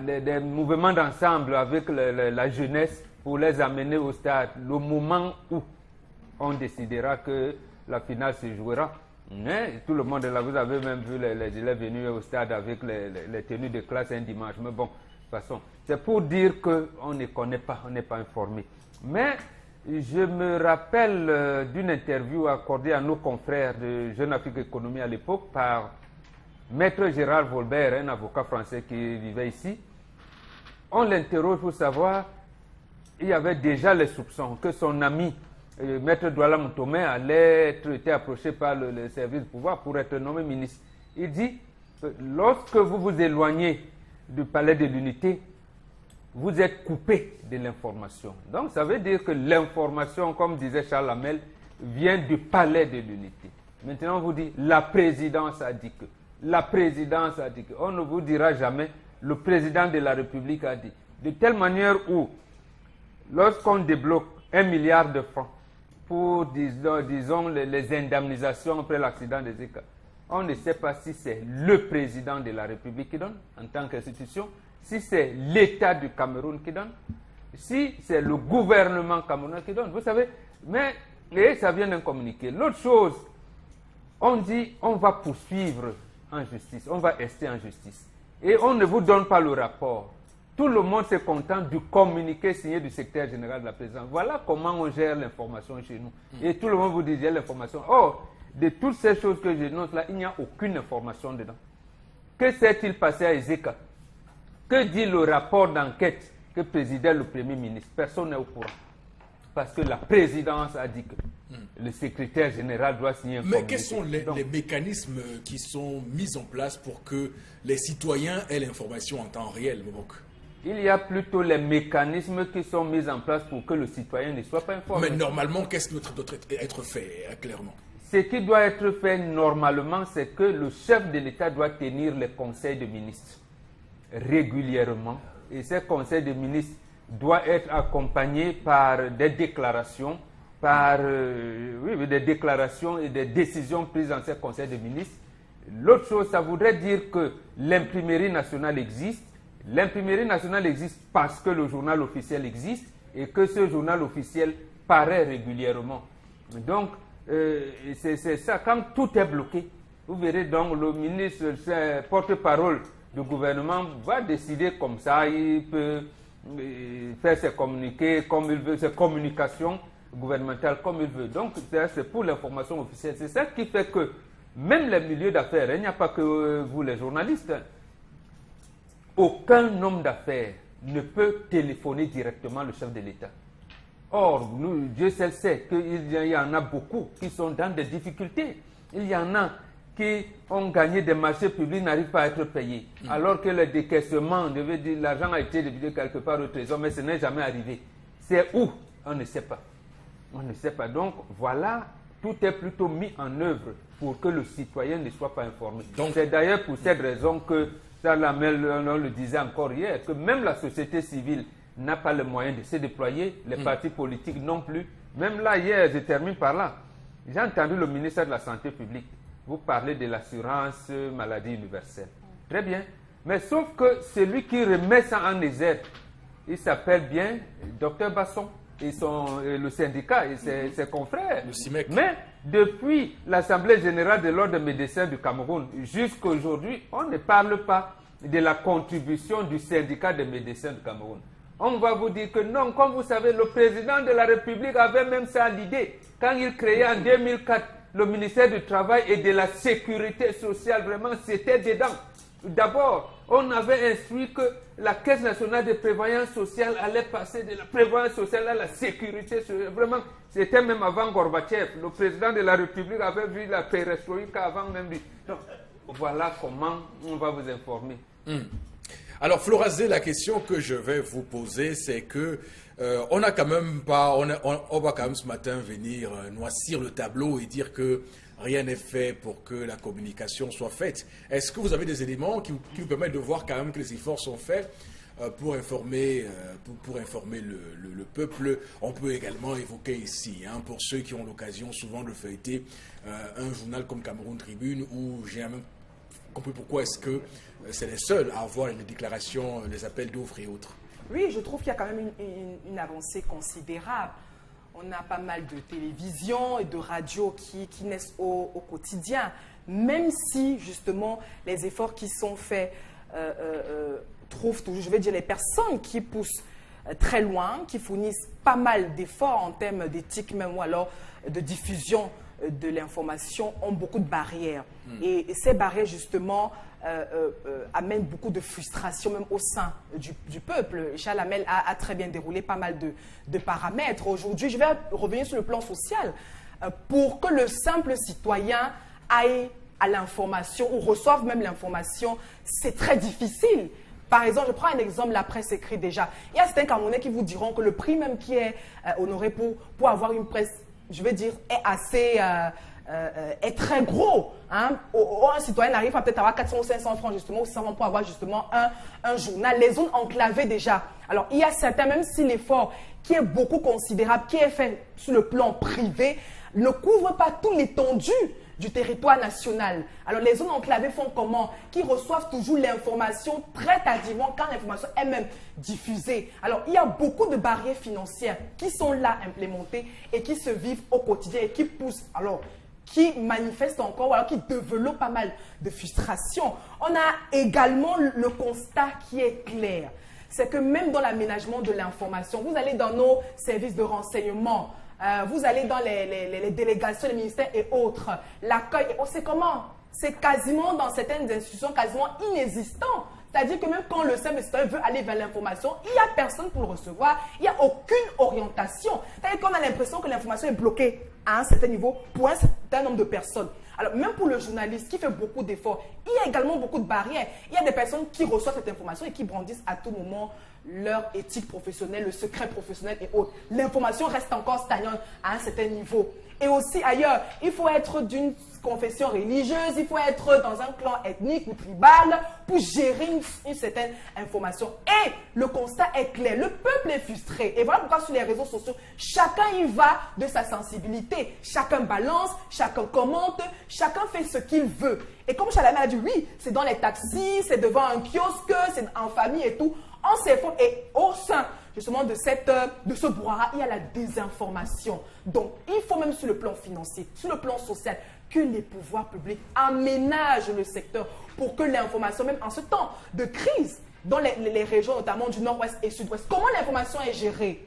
des mouvements d'ensemble avec la jeunesse pour les amener au stade. Le moment où on décidera que la finale se jouera. Mais tout le monde est là. Vous avez même vu les élèves venus au stade avec les tenues de classe un dimanche. Mais bon, de toute façon, c'est pour dire qu'on ne connaît pas, on n'est pas informé. Mais je me rappelle d'une interview accordée à nos confrères de Jeune Afrique Économie à l'époque par Maître Gérard Volbert, un avocat français qui vivait ici. On l'interroge pour savoir, il y avait déjà les soupçons que son ami Maître Douala Moutomé allait être approché par le service de pouvoir pour être nommé ministre. Il dit que lorsque vous vous éloignez du palais de l'unité, vous êtes coupé de l'information. Donc ça veut dire que l'information, comme disait Charles Hamel, vient du palais de l'unité. Maintenant on vous dit la présidence a dit que. La présidence a dit que. On ne vous dira jamais le président de la République a dit. De telle manière où, lorsqu'on débloque 1 milliard de francs pour, disons les indemnisations après l'accident des Zika, on ne sait pas si c'est le président de la République qui donne, en tant qu'institution, si c'est l'État du Cameroun qui donne, si c'est le gouvernement camerounais qui donne. Vous savez, mais ça vient d'un communiqué. L'autre chose, on dit on va poursuivre en justice, on va rester en justice. Et on ne vous donne pas le rapport. Tout le monde se contente du communiqué signé du secrétaire général de la présidence. Voilà comment on gère l'information chez nous. Et tout le monde vous dit j'ai l'information. Or, de toutes ces choses que je note là, il n'y a aucune information dedans. Que s'est-il passé à Ezeka? Que dit le rapport d'enquête que présidait le Premier ministre? Personne n'est au courant. Parce que la présidence a dit que le secrétaire général doit signer un communiqué. Mais quels sont les mécanismes qui sont mis en place pour que les citoyens aient l'information en temps réel, Mbok? Il y a plutôt les mécanismes qui sont mis en place pour que le citoyen ne soit pas informé. Mais normalement, qu'est-ce qui doit être fait, clairement? Ce qui doit être fait normalement, c'est que le chef de l'État doit tenir les conseils de ministres régulièrement. Et ces conseils de ministres doivent être accompagnés par des déclarations, des déclarations et des décisions prises dans ces conseils de ministres. L'autre chose, ça voudrait dire que l'imprimerie nationale existe. L'imprimerie nationale existe parce que le journal officiel existe et que ce journal officiel paraît régulièrement. Donc, c'est ça. Quand tout est bloqué, vous verrez donc le ministre, porte-parole du gouvernement, va décider comme ça. Il peut faire ses communiqués comme il veut, ses communications gouvernementales comme il veut. Donc, c'est pour l'information officielle. C'est ça qui fait que même les milieux d'affaires, il n'y a pas que vous les journalistes, aucun homme d'affaires ne peut téléphoner directement le chef de l'État. Or, Dieu seul sait qu'il y en a beaucoup qui sont dans des difficultés. Il y en a qui ont gagné des marchés publics, n'arrivent pas à être payés. Alors que le décaissement, l'argent a été débité quelque part au trésor, mais ce n'est jamais arrivé. C'est où? On ne sait pas. On ne sait pas. Donc, voilà, tout est plutôt mis en œuvre pour que le citoyen ne soit pas informé. C'est d'ailleurs pour cette raison que Salamel, on le disait encore hier, que même la société civile n'a pas le moyen de se déployer, les partis politiques non plus. Même là, hier, je termine par là, j'ai entendu le ministère de la Santé publique vous parler de l'assurance maladie universelle. Très bien. Mais sauf que celui qui remet ça en exergue, il s'appelle bien Dr Basson et le syndicat et ses confrères. Le CIMEC. Mais depuis l'Assemblée générale de l'Ordre des médecins du Cameroun jusqu'à aujourd'hui, on ne parle pas de la contribution du syndicat des médecins du Cameroun. On va vous dire que non, comme vous savez, le président de la République avait même ça à l'idée. Quand il créait en 2004 le ministère du Travail et de la Sécurité sociale, vraiment, c'était dedans. D'abord, on avait instruit que la Caisse nationale de prévoyance sociale allait passer de la prévoyance sociale à la sécurité sociale. Vraiment, c'était même avant Gorbatchev. Le président de la République avait vu la perestroïka avant même lui. Donc, voilà comment on va vous informer. Alors, Florazé, la question que je vais vous poser, c'est que on va quand même ce matin venir noircir le tableau et dire que rien n'est fait pour que la communication soit faite. Est-ce que vous avez des éléments qui vous permettent de voir quand même que les efforts sont faits pour informer, le peuple? On peut également évoquer ici, pour ceux qui ont l'occasion souvent de feuilleter un journal comme Cameroun Tribune, où j'ai même compris pourquoi est-ce que c'est les seuls à avoir les déclarations, les appels d'offres et autres. Oui, je trouve qu'il y a quand même une avancée considérable. On a pas mal de télévisions et de radios qui naissent au quotidien, même si justement les efforts qui sont faits trouvent toujours, je vais dire, les personnes qui poussent très loin, qui fournissent pas mal d'efforts en termes d'éthique même ou alors de diffusion de l'information ont beaucoup de barrières. Et ces barrières justement amènent beaucoup de frustration même au sein du peuple. Charles Hamel a très bien déroulé pas mal de paramètres. Aujourd'hui, je vais revenir sur le plan social. Pour que le simple citoyen aille à l'information ou reçoive même l'information, c'est très difficile. Par exemple, je prends un exemple, la presse écrite déjà. Il y a certains Camerounais qui vous diront que le prix même qui est honoré pour avoir une presse, je veux dire, est assez est très gros. Hein. Un citoyen arrive à peut-être avoir 400 ou 500 francs justement, ou 600 francs pour avoir justement un journal. Les zones enclavées déjà. Alors il y a certains, même si l'effort qui est beaucoup considérable, qui est fait sur le plan privé, ne couvre pas tout l'étendue du territoire national. Alors les zones enclavées font comment? Qui reçoivent toujours l'information très tardivement quand l'information est même diffusée. Alors il y a beaucoup de barrières financières qui sont là implémentées et qui se vivent au quotidien et qui poussent, alors qui manifestent encore, ou alors qui développent pas mal de frustration. On a également le constat qui est clair. C'est que même dans l'aménagement de l'information, vous allez dans nos services de renseignement, vous allez dans les délégations, les ministères et autres, l'accueil, c'est comment? C'est quasiment dans certaines institutions quasiment inexistant. C'est-à-dire que même quand le simple citoyen veut aller vers l'information, il n'y a personne pour le recevoir, il n'y a aucune orientation. C'est-à-dire qu'on a l'impression que l'information est bloquée à un certain niveau pour un certain nombre de personnes. Alors même pour le journaliste qui fait beaucoup d'efforts, il y a également beaucoup de barrières. Il y a des personnes qui reçoivent cette information et qui brandissent à tout moment leur éthique professionnelle, le secret professionnel et autres. L'information reste encore stagnante à un certain niveau. Et aussi ailleurs, il faut être d'une confession religieuse, il faut être dans un clan ethnique ou tribal pour gérer une certaine information. Et le constat est clair, le peuple est frustré. Et voilà pourquoi sur les réseaux sociaux, chacun y va de sa sensibilité. Chacun balance, chacun commente, chacun fait ce qu'il veut. Et comme Chalamé a dit, oui, c'est dans les taxis, c'est devant un kiosque, c'est en famille et tout. On s'informe et au sein justement de ce brouhaha, il y a la désinformation. Donc, il faut même sur le plan financier, sur le plan social, que les pouvoirs publics aménagent le secteur pour que l'information, même en ce temps de crise, dans les régions notamment du nord-ouest et sud-ouest, comment l'information est gérée?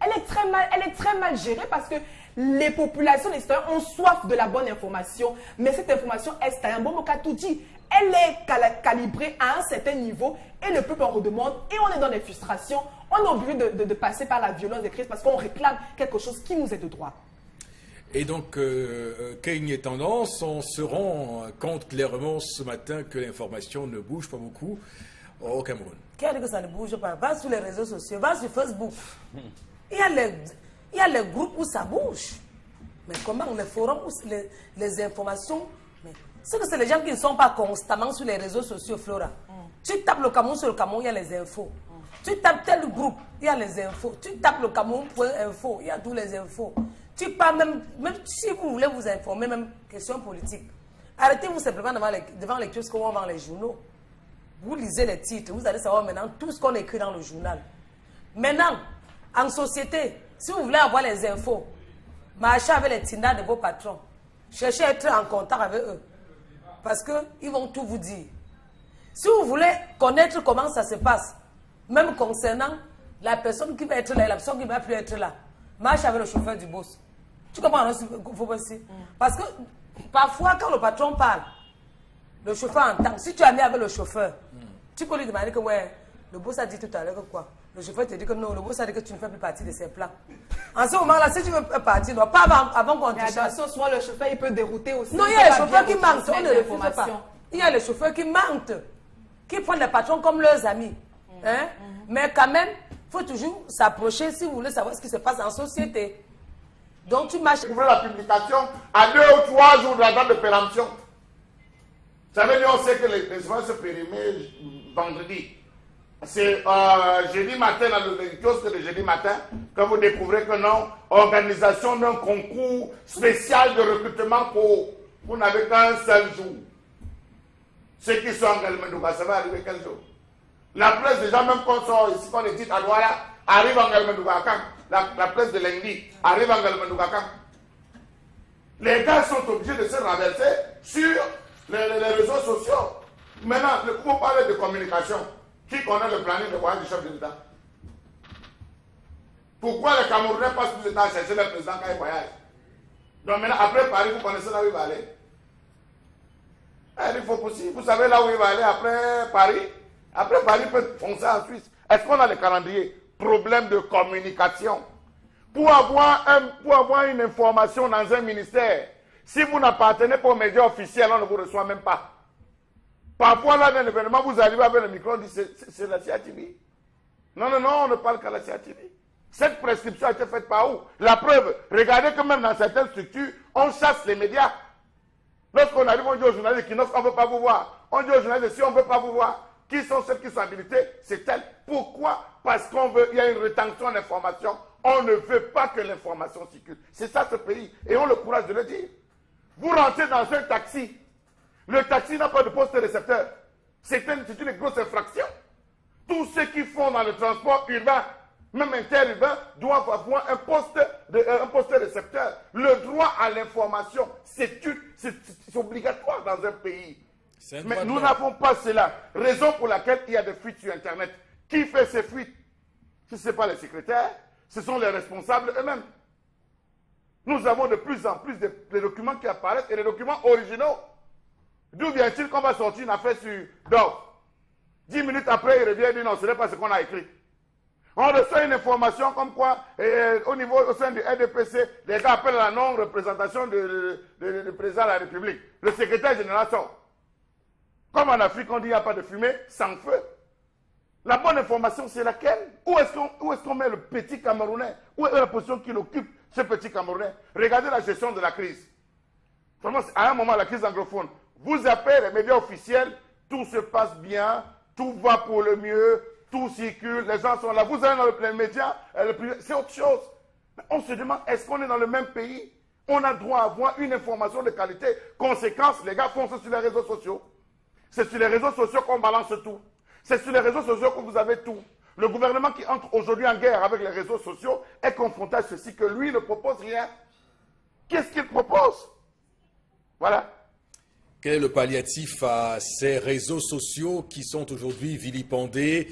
Elle est très mal gérée parce que les populations, les citoyens ont soif de la bonne information, mais cette information est un bon mot qu'a tout dit. Elle est calibrée à un certain niveau et le peuple en redemande et on est dans des frustrations. On est obligé de passer par la violence des crises parce qu'on réclame quelque chose qui nous est de droit. Et donc, Keigne et Tendance, on se rend compte clairement ce matin que l'information ne bouge pas beaucoup au Cameroun. Qu'est-ce que ça ne bouge pas? Va sur les réseaux sociaux, va sur Facebook. Il y a les groupes où ça bouge. Mais comment les forums où les informations... C'est que c'est les gens qui ne sont pas constamment sur les réseaux sociaux, Flora. Tu tapes le Cameroun sur le Cameroun, il y a les infos. Tu tapes tel groupe, il y a les infos. Tu tapes le Cameroun.info, il y a tous les infos. Tu parles même si vous voulez vous informer, même question politique. Arrêtez-vous simplement devant les kiosques où on vend les journaux. Vous lisez les titres, vous allez savoir maintenant tout ce qu'on écrit dans le journal. Maintenant, en société, si vous voulez avoir les infos, marchez avec les tindas de vos patrons. Cherchez à être en contact avec eux. Parce qu'ils vont tout vous dire. Si vous voulez connaître comment ça se passe, même concernant la personne qui va être là et la personne qui ne va plus être là, marche avec le chauffeur du boss. Tu comprends? Parce que parfois, quand le patron parle, le chauffeur entend. Si tu es ami avec le chauffeur, tu peux lui demander que ouais, le boss a dit tout à l'heure que quoi? Le chauffeur te dit que non, le boss a dit que tu ne fais plus partie de ses plans. En ce moment-là, si tu veux partir, non, pas avant qu'on te change. Attention, souvent le chauffeur, il peut dérouter aussi. Non, il y a les chauffeurs qui mentent, on ne le refuse pas. Il y a les chauffeurs qui mentent, qui prennent les patrons comme leurs amis. Hein? Mais quand même, il faut toujours s'approcher si vous voulez savoir ce qui se passe en société. Donc tu marches... Ouvrez la publication à 2 ou 3 jours de la date de péremption. Ça veut dire on sait que les vont se périmer vendredi. C'est jeudi matin, dans le kiosque de jeudi matin, que vous découvrez que non, organisation d'un concours spécial de recrutement pour vous n'avez qu'un seul jour. Ceux qui sont en Galmendouga, ça va arriver quel jour? La presse, déjà, même qu'on sort ici, qu'on est dit à Douala, arrive en Galmendouga. La presse de Lengdi arrive en Galmendouga. Les gars sont obligés de se renverser sur les réseaux sociaux. Maintenant, vous parlez de communication. Qui connaît le planning de voyage du chef de l'État? Pourquoi les Camerounais passent plus de temps à chercher le président quand il voyage? Donc maintenant, après Paris, vous connaissez là où il va aller? Il faut possible. Vous savez là où il va aller après Paris? Après Paris, il peut foncer en Suisse. Est-ce qu'on a le calendrier? Problème de communication. Pour avoir une information dans un ministère, si vous n'appartenez pas aux médias officiels, on ne vous reçoit même pas. Parfois, là, dans l'événement, vous arrivez avec le micro, on dit c'est la CIATV. Non, on ne parle qu'à la CIATV. Cette prescription a été faite par où? La preuve, regardez que même dans certaines structures, on chasse les médias Lorsqu'on arrive, on dit aux journalistes qui n'offrent, on ne veut pas vous voir. On dit aux journalistes, si on ne veut pas vous voir, qui sont celles qui sont habilitées? C'est elles. Pourquoi? Parce qu'on veut, il y a une rétention d'information. On ne veut pas que l'information circule. C'est ça ce pays. Et on a le courage de le dire. Vous rentrez dans un taxi. Le taxi n'a pas de poste récepteur. C'est une grosse infraction. Tous ceux qui font dans le transport urbain, même interurbain, doivent avoir un poste récepteur. Le droit à l'information, c'est obligatoire dans un pays. Mais nous n'avons pas cela. Raison pour laquelle il y a des fuites sur Internet. Qui fait ces fuites? Si ce n'est pas les secrétaires, ce sont les responsables eux-mêmes. Nous avons de plus en plus de documents qui apparaissent et des documents originaux. D'où vient-il qu'on va sortir une affaire sur DOF? 10 minutes après, il revient et dit non, ce n'est pas ce qu'on a écrit. On reçoit une information comme quoi, au sein du RDPC, les gars appellent à la non-représentation du président de la République. Le secrétaire général sort. Comme en Afrique, on dit qu'il n'y a pas de fumée, sans feu. La bonne information, c'est laquelle? Où est-ce qu'on met le petit Camerounais? Où est la position qu'il occupe, ce petit Camerounais? Regardez la gestion de la crise. Vraiment, à un moment, la crise anglophone, vous appelez les médias officiels, tout se passe bien, tout va pour le mieux, tout circule, les gens sont là. Vous allez dans les médias, c'est autre chose. On se demande, est-ce qu'on est dans le même pays? On a droit à avoir une information de qualité. Conséquence, les gars font ça sur les réseaux sociaux. C'est sur les réseaux sociaux qu'on balance tout. C'est sur les réseaux sociaux que vous avez tout. Le gouvernement qui entre aujourd'hui en guerre avec les réseaux sociaux est confronté à ceci, que lui ne propose rien. Qu'est-ce qu'il propose? Voilà. Quel est le palliatif à ces réseaux sociaux qui sont aujourd'hui vilipendés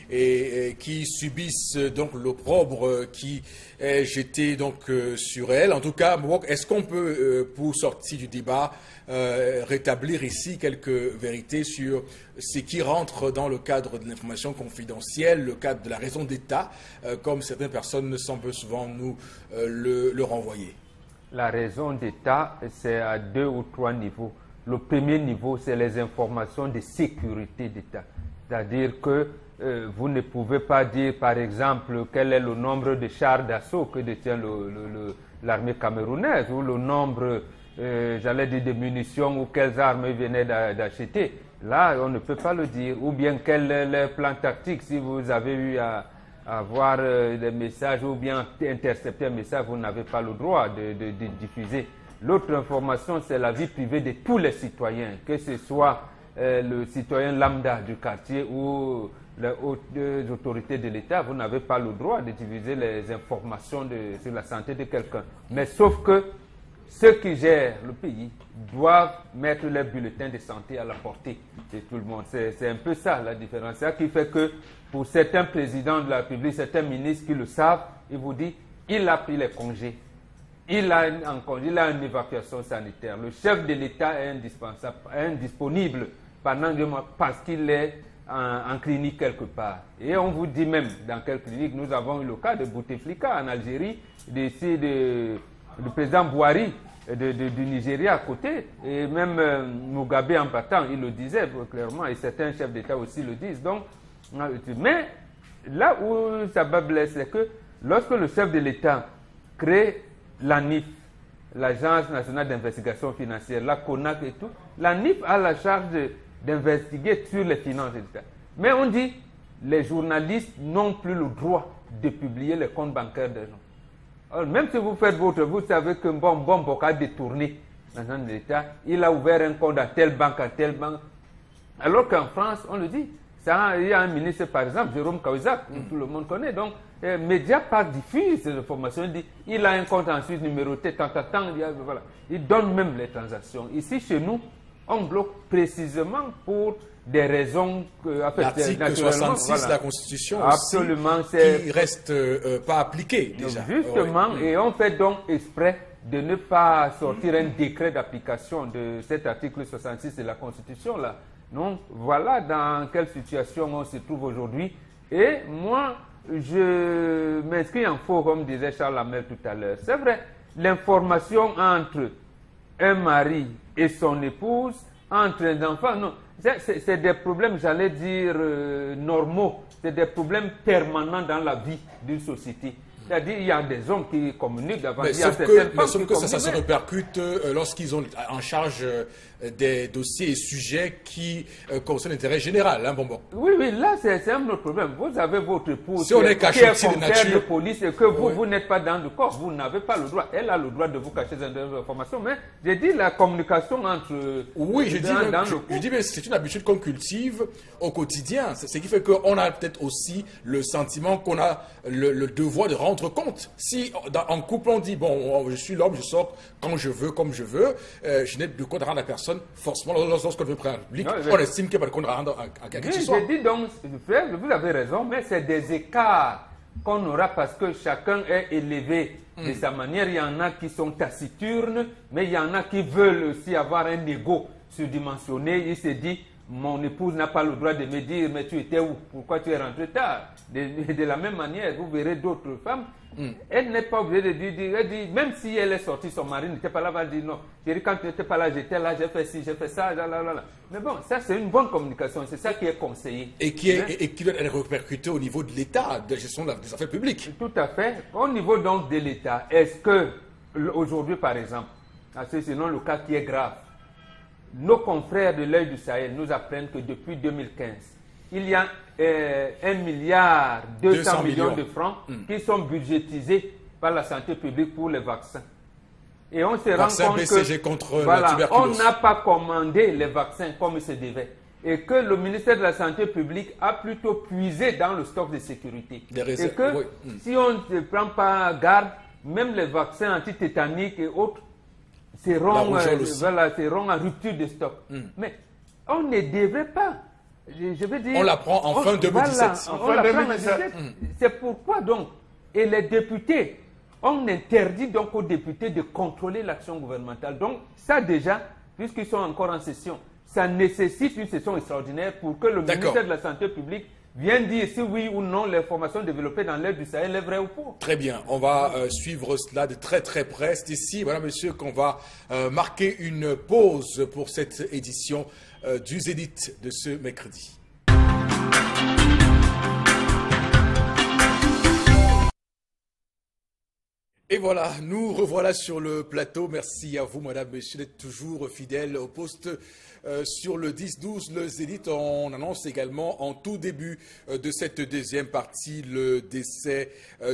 et qui subissent donc l'opprobre qui est jeté donc sur elles? En tout cas, est-ce qu'on peut, pour sortir du débat, rétablir ici quelques vérités sur ce qui rentre dans le cadre de l'information confidentielle, le cadre de la raison d'État, comme certaines personnes semblent souvent nous le renvoyer? La raison d'État, c'est à 2 ou 3 niveaux. Le premier niveau, c'est les informations de sécurité d'État. C'est-à-dire que vous ne pouvez pas dire, par exemple, quel est le nombre de chars d'assaut que détient l'armée camerounaise, ou le nombre, j'allais dire, de munitions, ou quelles armes ils venaient d'acheter. Là, on ne peut pas le dire. Ou bien quel est le plan tactique, si vous avez eu à avoir des messages, ou bien intercepter un message, vous n'avez pas le droit de diffuser. L'autre information, c'est la vie privée de tous les citoyens, que ce soit le citoyen lambda du quartier ou les hautes autorités de l'État. Vous n'avez pas le droit de diffuser les informations sur la santé de quelqu'un. Mais sauf que ceux qui gèrent le pays doivent mettre les bulletins de santé à la portée de tout le monde. C'est un peu ça la différence. C'est ça qui fait que pour certains présidents de la République, certains ministres qui le savent, ils vous disent il a pris les congés. Il a une évacuation sanitaire. Le chef de l'État est indispensable, indisponible pendant 2 mois parce qu'il est en clinique quelque part. Et on vous dit même dans quelle clinique. Nous avons eu le cas de Bouteflika en Algérie, du président Bouhari du Nigeria à côté, et même Mugabe en partant, il le disait clairement, et certains chefs d'État aussi le disent. Donc, mais là où ça va blesser, c'est que lorsque le chef de l'État crée l'ANIF, l'Agence nationale d'investigation financière, la CONAC et tout, l'ANIF a la charge d'investiguer sur les finances de l'État. Mais on dit les journalistes n'ont plus le droit de publier les comptes bancaires des gens. Alors, même si vous faites vous savez que Bon a détourné l'argent de l'État, il a ouvert un compte à telle banque, alors qu'en France, on le dit. Ça, il y a un ministre, par exemple, Jérôme Cahuzac, que tout le monde connaît. Donc, Mediapart diffuse ces informations. Il dit il a un compte en Suisse numéroté, voilà. Il donne même les transactions. Ici, chez nous, on bloque précisément pour des raisons l'article 66 de la Constitution absolument, aussi, qui reste pas appliqué déjà. Justement, et on fait donc exprès de ne pas sortir un décret d'application de cet article 66 de la Constitution là. Donc voilà dans quelle situation on se trouve aujourd'hui. Et moi, je m'inscris en faux, comme disait Charles Lamel tout à l'heure. C'est vrai, l'information entre un mari et son épouse, entre les enfants, non. C'est des problèmes, j'allais dire, normaux. C'est des problèmes permanents dans la vie d'une société. C'est-à-dire il y a des hommes qui communiquent davantage. Mais sauf que ça se répercute lorsqu'ils ont en charge des dossiers et sujets qui concernent l'intérêt général. Hein, bon. Oui, là c'est un autre problème. Vous avez votre épouse si on est qui est de nature de police et que vous n'êtes pas dans le corps, vous n'avez pas le droit. Elle a le droit de vous cacher des informations, mais j'ai dit la communication entre... Oui, je dis mais c'est une habitude qu'on cultive au quotidien. C'est ce qui fait qu'on a peut-être aussi le sentiment qu'on a le devoir de rendre compte. Si en couple on dit, bon, je suis l'homme, je sors quand je veux, comme je veux, je n'ai de compte à rendre à personne, forcément, lorsqu'on veut prendre un public, on estime qu'il n'y a pas de compte à rendre à quelqu'un qui soit. J'ai dit donc, vous avez raison, mais c'est des écarts qu'on aura parce que chacun est élevé de sa manière. Il y en a qui sont taciturnes, mais il y en a qui veulent aussi avoir un ego surdimensionné. Il se dit, mon épouse n'a pas le droit de me dire, mais tu étais où? Pourquoi tu es rentré tard? De la même manière, vous verrez d'autres femmes. Elle n'est pas obligée de dire, elle dit, même si elle est sortie, son mari n'était pas là, elle va dire non. Chérie, quand tu n'étais pas là, j'étais là, j'ai fait ci, j'ai fait ça, là. Mais bon, ça c'est une bonne communication, c'est ça qui est conseillé. Et qui doit être répercuté au niveau de l'État, de la gestion des affaires publiques. Tout à fait. Au niveau donc de l'État, est-ce que, aujourd'hui par exemple, c'est sinon le cas qui est grave, nos confrères de l'œil du Sahel nous apprennent que depuis 2015, il y a 1,2 milliard de francs qui sont budgétisés par la santé publique pour les vaccins. Et on se rend compte BCG que contre la tuberculose. On n'a pas commandé les vaccins comme il se devait. Et que le ministère de la Santé publique a plutôt puisé dans le stock de sécurité. Et que si on ne prend pas garde, même les vaccins antitétaniques et autres seront en rupture de stock. Mais on ne devrait pas. Je veux dire, on l'apprend en fin 2017. On l'apprend en 2017. C'est pourquoi donc, et les députés, on interdit donc aux députés de contrôler l'action gouvernementale. Donc ça déjà, puisqu'ils sont encore en session, ça nécessite une session extraordinaire pour que le ministère de la Santé publique vienne dire si oui ou non l'information développée dans l'aide du Sahel est vraie ou pas. Très bien, on va suivre cela de très très près. C'est ici, voilà monsieur, qu'on va marquer une pause pour cette édition du Zénith de ce mercredi. Et voilà, nous revoilà sur le plateau. Merci à vous, madame, monsieur, d'être toujours fidèles au poste. Sur le 10-12, le Zénith, on annonce également en tout début de cette deuxième partie le décès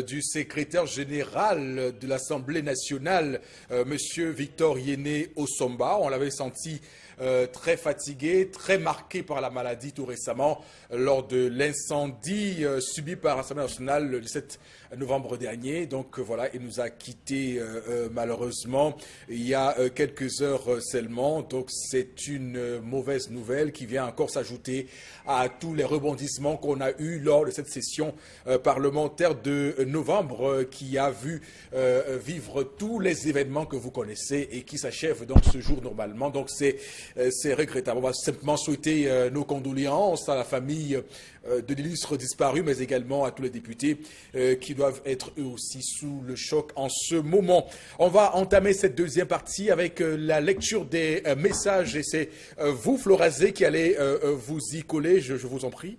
du secrétaire général de l'Assemblée nationale, monsieur Victor Yéné Osomba. On l'avait senti très fatigué, très marqué par la maladie tout récemment lors de l'incendie subi par l'Assemblée nationale le 17 novembre dernier. Donc voilà, il nous a quittés malheureusement il y a quelques heures seulement. Donc c'est une mauvaise nouvelle qui vient encore s'ajouter à tous les rebondissements qu'on a eus lors de cette session parlementaire de novembre qui a vu vivre tous les événements que vous connaissez et qui s'achèvent donc ce jour normalement. Donc c'est regrettable. On va simplement souhaiter nos condoléances à la famille de l'illustre disparu, mais également à tous les députés qui doivent être eux aussi sous le choc en ce moment. On va entamer cette deuxième partie avec la lecture des messages et c'est vous, Florazé, qui allez vous y coller, je vous en prie.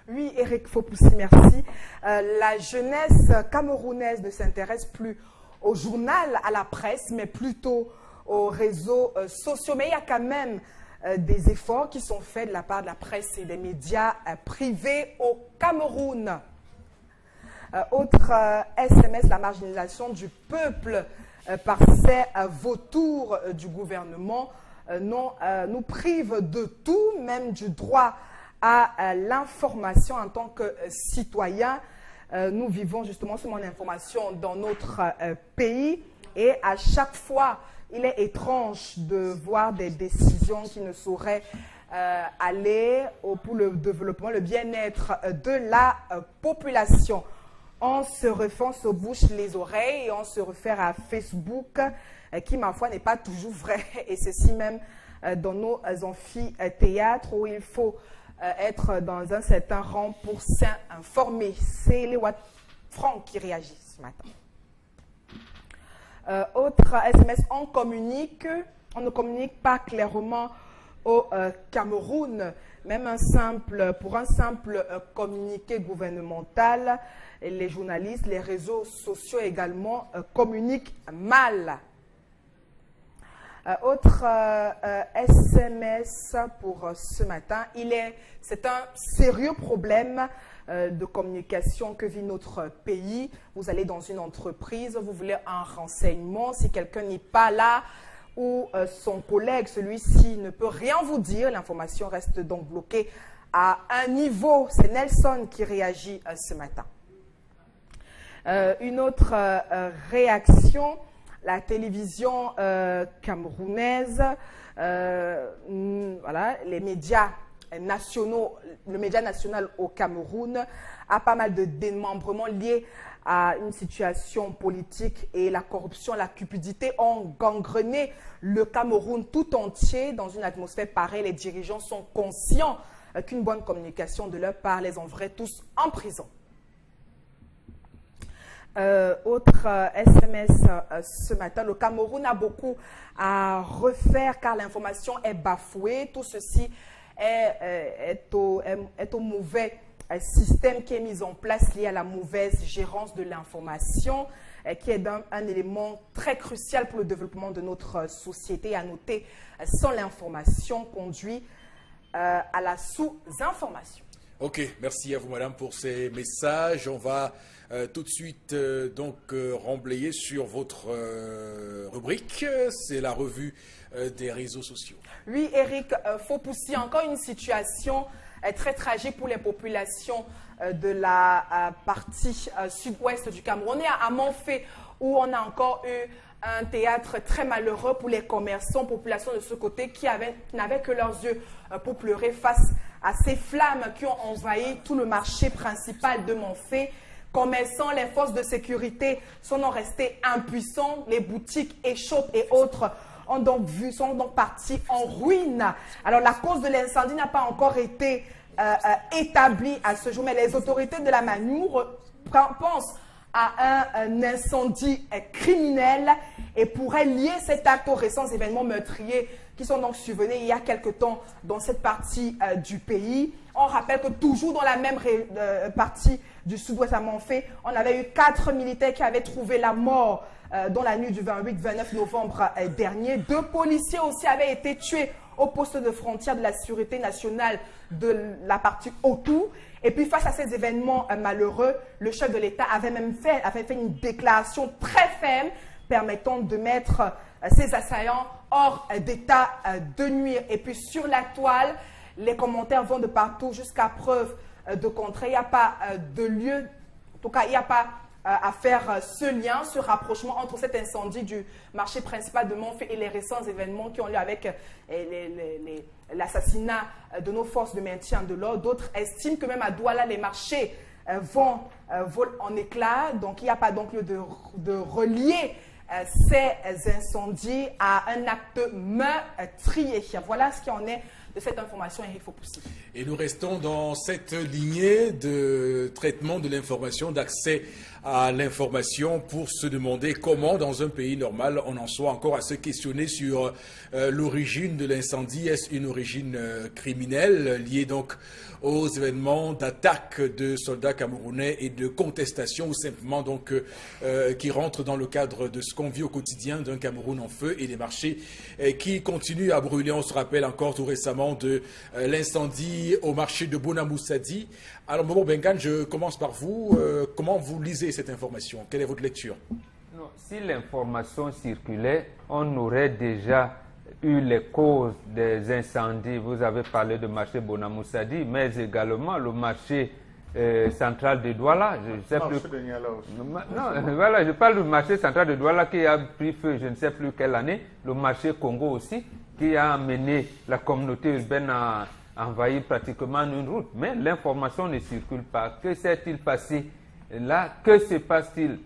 Oui, Eric Fopoussi, merci. La jeunesse camerounaise ne s'intéresse plus au journal, à la presse, mais plutôt aux réseaux sociaux. Mais il y a quand même des efforts qui sont faits de la part de la presse et des médias privés au Cameroun. Autre SMS, la marginalisation du peuple par ces vautours du gouvernement nous prive de tout, même du droit à l'information en tant que citoyen. Nous vivons justement sur mon information dans notre pays et à chaque fois, il est étrange de voir des décisions qui ne sauraient aller pour le développement, le bien-être de la population. On se refait, on se bouche les oreilles et on se réfère à Facebook qui, ma foi, n'est pas toujours vrai. Et ceci même dans nos amphithéâtres où il faut être dans un certain rang pour s'informer. C'est les Franck qui réagit ce matin. Autre SMS, on ne communique pas clairement au Cameroun. Même pour un simple communiqué gouvernemental, les journalistes, les réseaux sociaux également communiquent mal. Autre SMS pour ce matin, c'est un sérieux problème de communication que vit notre pays. Vous allez dans une entreprise, vous voulez un renseignement, si quelqu'un n'est pas là ou son collègue, celui-ci ne peut rien vous dire, l'information reste donc bloquée à un niveau. C'est Nelson qui réagit ce matin. Une autre réaction, la télévision camerounaise, voilà, les médias nationaux, le média national au Cameroun a pas mal de démembrements liés à une situation politique et la corruption, la cupidité ont gangrené le Cameroun tout entier. Dans une atmosphère pareille, les dirigeants sont conscients qu'une bonne communication de leur part les enverrait tous en prison. Autre SMS ce matin, le Cameroun a beaucoup à refaire car l'information est bafouée. Tout ceci est au mauvais système qui est mis en place lié à la mauvaise gérance de l'information, qui est un élément très crucial pour le développement de notre société. À noter, sans l'information conduit à la sous-information. Ok, merci à vous madame pour ces messages. On va tout de suite remblayer sur votre rubrique, c'est la revue des réseaux sociaux. Oui, Eric Fopoussi, encore une situation très tragique pour les populations de la partie sud-ouest du Cameroun. On est à Monfé où on a encore eu un théâtre très malheureux pour les commerçants, population de ce côté qui n'avaient que leurs yeux pour pleurer face à ces flammes qui ont envahi tout le marché principal de Monfé. Commerçants, les forces de sécurité sont restés impuissants, les boutiques, échoppes et autres sont donc partis en ruine. Alors la cause de l'incendie n'a pas encore été établie à ce jour, mais les autorités de la Manure pensent à un incendie criminel et pourraient lier cet acte aux récents événements meurtriers qui sont donc survenus il y a quelque temps dans cette partie du pays. On rappelle que toujours dans la même partie du sud-ouest à Monfé, on avait eu 4 militaires qui avaient trouvé la mort dans la nuit du 28-29 novembre dernier. 2 policiers aussi avaient été tués au poste de frontière de la sécurité nationale de la partie Otou. Et puis face à ces événements malheureux, le chef de l'État avait fait une déclaration très ferme permettant de mettre ses assaillants hors d'état de nuire. Et puis sur la toile, les commentaires vont de partout jusqu'à preuve de contraire. Il n'y a pas de lieu, en tout cas il n'y a pas à faire ce lien, ce rapprochement entre cet incendie du marché principal de Monfé et les récents événements qui ont lieu avec l'assassinat de nos forces de maintien de l'ordre. D'autres estiment que même à Douala, les marchés volent en éclats. Donc il n'y a pas donc lieu de relier ces incendies à un acte meurtrier. Voilà ce qui en est de cette information, Eric Fopoussi. Et nous restons dans cette lignée de traitement de l'information, d'accès à l'information pour se demander comment, dans un pays normal, on en soit encore à se questionner sur l'origine de l'incendie. Est-ce une origine criminelle liée donc aux événements d'attaque de soldats camerounais et de contestation ou simplement donc qui rentrent dans le cadre de ce qu'on vit au quotidien d'un Cameroun en feu et des marchés qui continuent à brûler. On se rappelle encore tout récemment de l'incendie au marché de Bonamoussadi. Alors Momo Bengan, je commence par vous. Comment vous lisez cette information? Quelle est votre lecture? Non, si l'information circulait, on aurait déjà eu les causes des incendies. Vous avez parlé du marché Bonamoussadi, mais également le marché central de Douala. Je ne sais plus. Non, voilà, je parle du marché central de Douala qui a pris feu, je ne sais plus quelle année. Le marché Congo aussi, qui a amené la communauté urbaine à envahir pratiquement une route. Mais l'information ne circule pas. Que s'est-il passé là? Que se passe-t-il?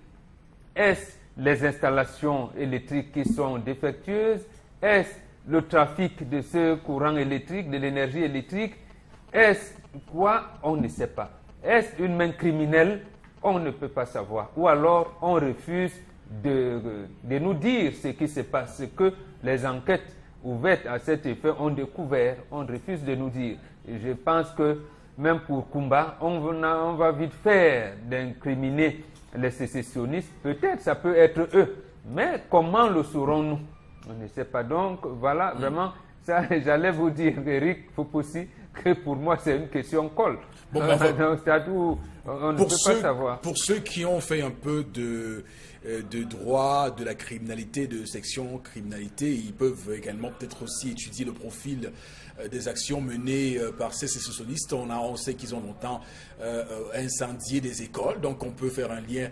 Est-ce les installations électriques qui sont défectueuses? Est-ce le trafic de ce courant électrique, de l'énergie électrique? Est-ce quoi? On ne sait pas. Est-ce une main criminelle? On ne peut pas savoir. Ou alors on refuse de nous dire ce qui se passe, ce que les enquêtes ouvertes à cet effet ont découvert, on refuse de nous dire. Et je pense que même pour Kumba, on va vite faire d'incriminer les sécessionnistes. Peut-être ça peut être eux, mais comment le saurons-nous? On ne sait pas. Donc voilà, vraiment, ça, j'allais vous dire, Eric Fopossi, que pour moi c'est une question colle. Bon, Dans un stade où on ne peut pas savoir. Pour ceux qui ont fait un peu de droit, de la criminalité, de section criminalité, ils peuvent également peut-être aussi étudier le profil des actions menées par ces sécessionnistes. On sait qu'ils ont longtemps incendié des écoles, donc on peut faire un lien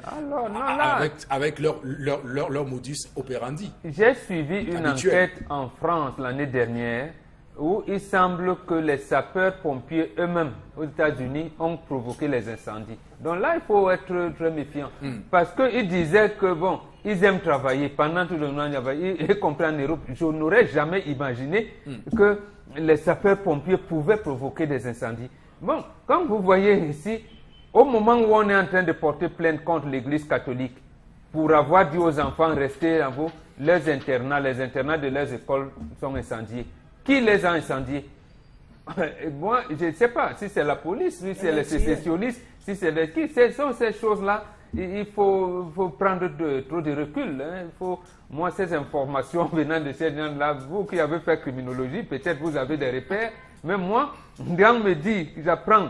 avec leur modus operandi. J'ai suivi une habituel. enquête en France l'année dernière où il semble que les sapeurs-pompiers eux-mêmes aux États-Unis ont provoqué les incendies. Donc là, il faut être très méfiant. Parce qu'ils disaient que, bon, ils aiment travailler. Pendant tout le temps, ils comprennent en Europe. Je n'aurais jamais imaginé que les sapeurs-pompiers pouvaient provoquer des incendies. Bon, comme vous voyez ici, au moment où on est en train de porter plainte contre l'Église catholique, pour avoir dit aux enfants, restez dans les internats de leurs écoles sont incendiés. Qui les a incendiés? Moi, je ne sais pas si c'est la police, si c'est les sécessionnistes, si c'est les qui. Ce sont ces choses-là. Il faut prendre trop de recul. Hein. Moi, ces informations venant de ces gens-là, vous qui avez fait criminologie, peut-être vous avez des repères. Mais moi, quand on me dit, j'apprends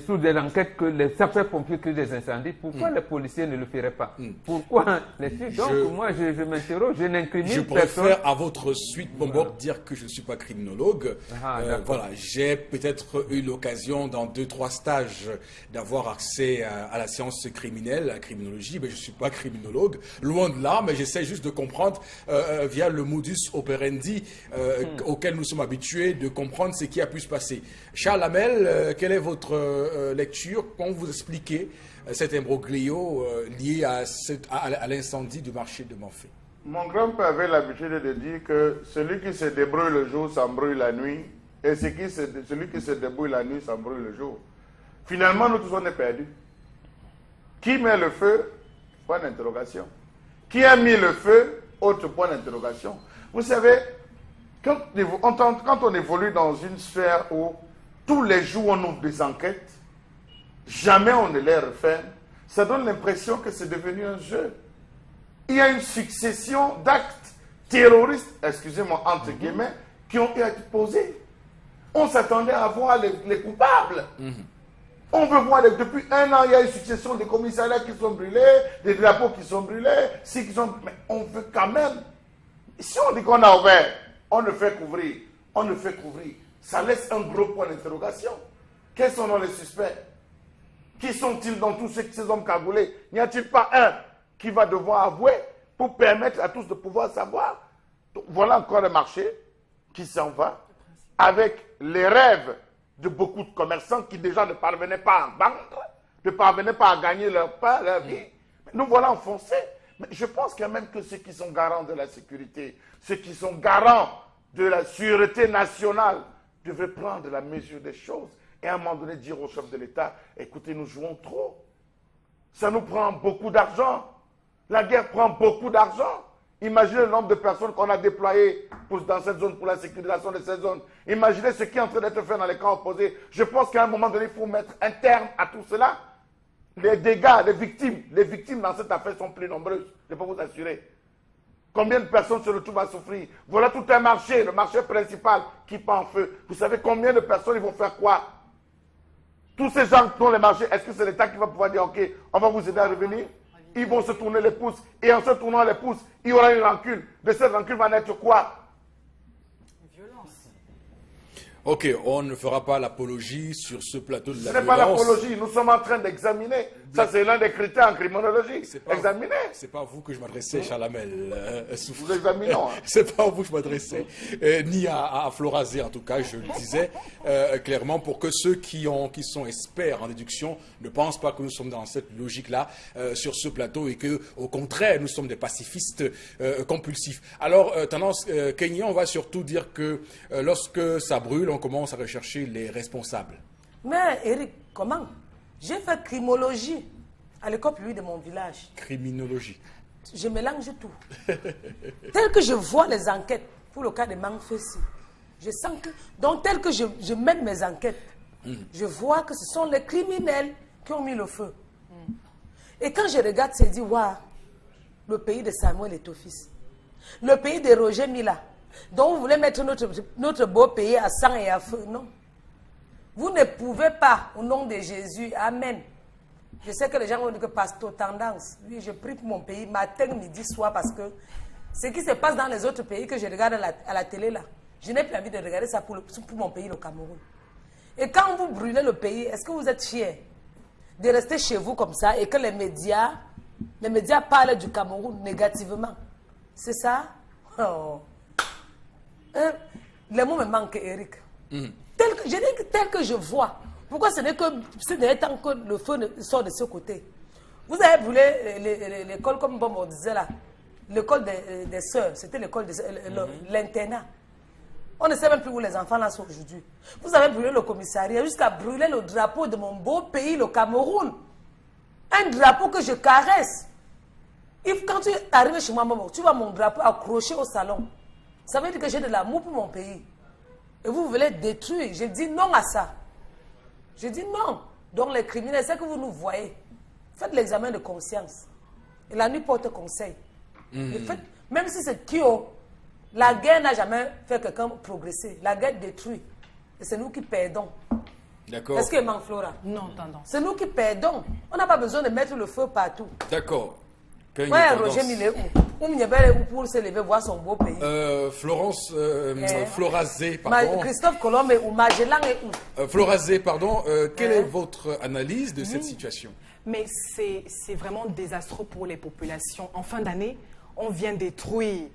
sous des enquêtes que les sapeurs-pompiers créent des incendies, pourquoi les policiers ne le feraient pas? Pourquoi les filles? Donc moi je m'interroge, je n'incrimine personne. Je préfère à votre suite, Bombok, dire que je ne suis pas criminologue. Voilà, j'ai peut-être eu l'occasion dans 2-3 stages d'avoir accès à la science criminelle, à la criminologie, mais je ne suis pas criminologue. Loin de là, mais j'essaie juste de comprendre via le modus operandi auquel nous sommes habitués, de comprendre ce qui a pu se passer. Charles Hamel, quelle est votre lecture quand vous expliquez cet imbroglio lié à l'incendie du marché de Manfé? Mon grand-père avait l'habitude de dire que celui qui se débrouille le jour s'embrouille la nuit, et celui qui se débrouille la nuit s'embrouille le jour. Finalement, nous tous on est perdus. Qui met le feu? Point d'interrogation. Qui a mis le feu? Autre point d'interrogation. Vous savez, quand on évolue dans une sphère où tous les jours on ouvre des enquêtes, jamais on ne les referme, ça donne l'impression que c'est devenu un jeu. Il y a une succession d'actes terroristes, excusez-moi, entre guillemets, qui ont été posés. On s'attendait à voir les coupables. On veut voir, depuis 1 an, il y a une succession de commissariats qui sont brûlés, des drapeaux qui sont brûlés, mais on veut quand même. Si on dit qu'on a ouvert, on ne fait couvrir, on ne fait couvrir. Ça laisse un gros point d'interrogation. Quels sont les suspects? Qui sont-ils dans tous ces hommes cagoulés? N'y a-t-il pas un qui va devoir avouer pour permettre à tous de pouvoir savoir? Donc, voilà encore un marché qui s'en va avec les rêves de beaucoup de commerçants qui déjà ne parvenaient pas à vendre, ne parvenaient pas à gagner leur pain, leur vie. Nous voilà enfoncés. Mais je pense quand même que ceux qui sont garants de la sécurité, ceux qui sont garants de la sûreté nationale, devrait prendre la mesure des choses et à un moment donné dire au chef de l'État, écoutez, nous jouons trop. Ça nous prend beaucoup d'argent. La guerre prend beaucoup d'argent. Imaginez le nombre de personnes qu'on a déployées dans cette zone pour la sécurisation de cette zone. Imaginez ce qui est en train d'être fait dans les camps opposés. Je pense qu'à un moment donné, il faut mettre un terme à tout cela. Les dégâts, les victimes dans cette affaire sont plus nombreuses. Je peux vous assurer. Combien de personnes se retrouvent à souffrir? Voilà tout un marché, le marché principal qui prend en feu. Vous savez combien de personnes ils vont faire quoi? Tous ces gens qui ont les marchés, est-ce que c'est l'État qui va pouvoir dire, ok, on va vous aider à revenir? Ils vont se tourner les pouces. Et en se tournant les pouces, il y aura une rancune. De cette rancune va naître quoi? Ok, on ne fera pas l'apologie sur ce plateau de la violence. Ce n'est pas l'apologie, nous sommes en train d'examiner. Ça, c'est l'un des critères en criminologie. Examiner. C'est pas à vous que je m'adressais, Charles Hamel. Nous examinons. C'est pas à vous que je m'adressais, ni à Florazé en tout cas, je le disais clairement, pour que ceux qui sont experts en déduction ne pensent pas que nous sommes dans cette logique-là sur ce plateau et que, au contraire, nous sommes des pacifistes compulsifs. Alors, tendance Kenya, on va surtout dire que lorsque ça brûle, on commence à rechercher les responsables. Mais Eric, comment? J'ai fait criminologie à l'école publique de mon village. Criminologie. Je mélange tout. Tel que je vois les enquêtes, pour le cas de Mangfessi. Je sens que, donc tel que je mène mes enquêtes, je vois que ce sont les criminels qui ont mis le feu. Et quand je regarde, je dis, waouh, le pays de Samuel Eto'o-Fils, le pays de Roger Mila, dont vous voulez mettre notre beau pays à sang et à feu. Non. Vous ne pouvez pas, au nom de Jésus. Amen. Je sais que les gens vont dire que pasteur tendance. Oui, je prie pour mon pays, matin, midi, soir, parce que ce qui se passe dans les autres pays que je regarde à la télé, là, je n'ai plus envie de regarder ça pour mon pays, le Cameroun. Et quand vous brûlez le pays, est-ce que vous êtes fiers de rester chez vous comme ça et que les médias parlent du Cameroun négativement? C'est ça? Oh. Les mots me manquent, Eric. Tel que je vois. Pourquoi ce n'est que ce n'est tant que le feu sort de ce côté? Vous avez brûlé l'école, comme on disait là, l'école des sœurs, c'était l'école de l'internat. On ne sait même plus où les enfants là sont aujourd'hui. Vous avez brûlé le commissariat jusqu'à brûler le drapeau de mon beau pays, le Cameroun. Un drapeau que je caresse. Et quand tu arrives chez moi, maman, tu vois mon drapeau accroché au salon. Ça veut dire que j'ai de l'amour pour mon pays. Et vous voulez détruire. Je dis non à ça. Je dis non. Donc les criminels, c'est que vous nous voyez. Faites l'examen de conscience. Et la nuit porte conseil. Et faites, même si c'est Kyo, la guerre n'a jamais fait quelqu'un progresser. La guerre détruit. Et c'est nous qui perdons. D'accord. Est-ce que manque Flora? Non, tendance. C'est nous qui perdons. On n'a pas besoin de mettre le feu partout. D'accord. Ouais, Roger Millet, où pour se lever voir son beau pays. Florence Florazé, pardon. Christophe Colombe ou Magellan et où? Florazé, pardon. Quelle est votre analyse de cette situation? Mais c'est vraiment désastreux pour les populations. En fin d'année, on vient détruire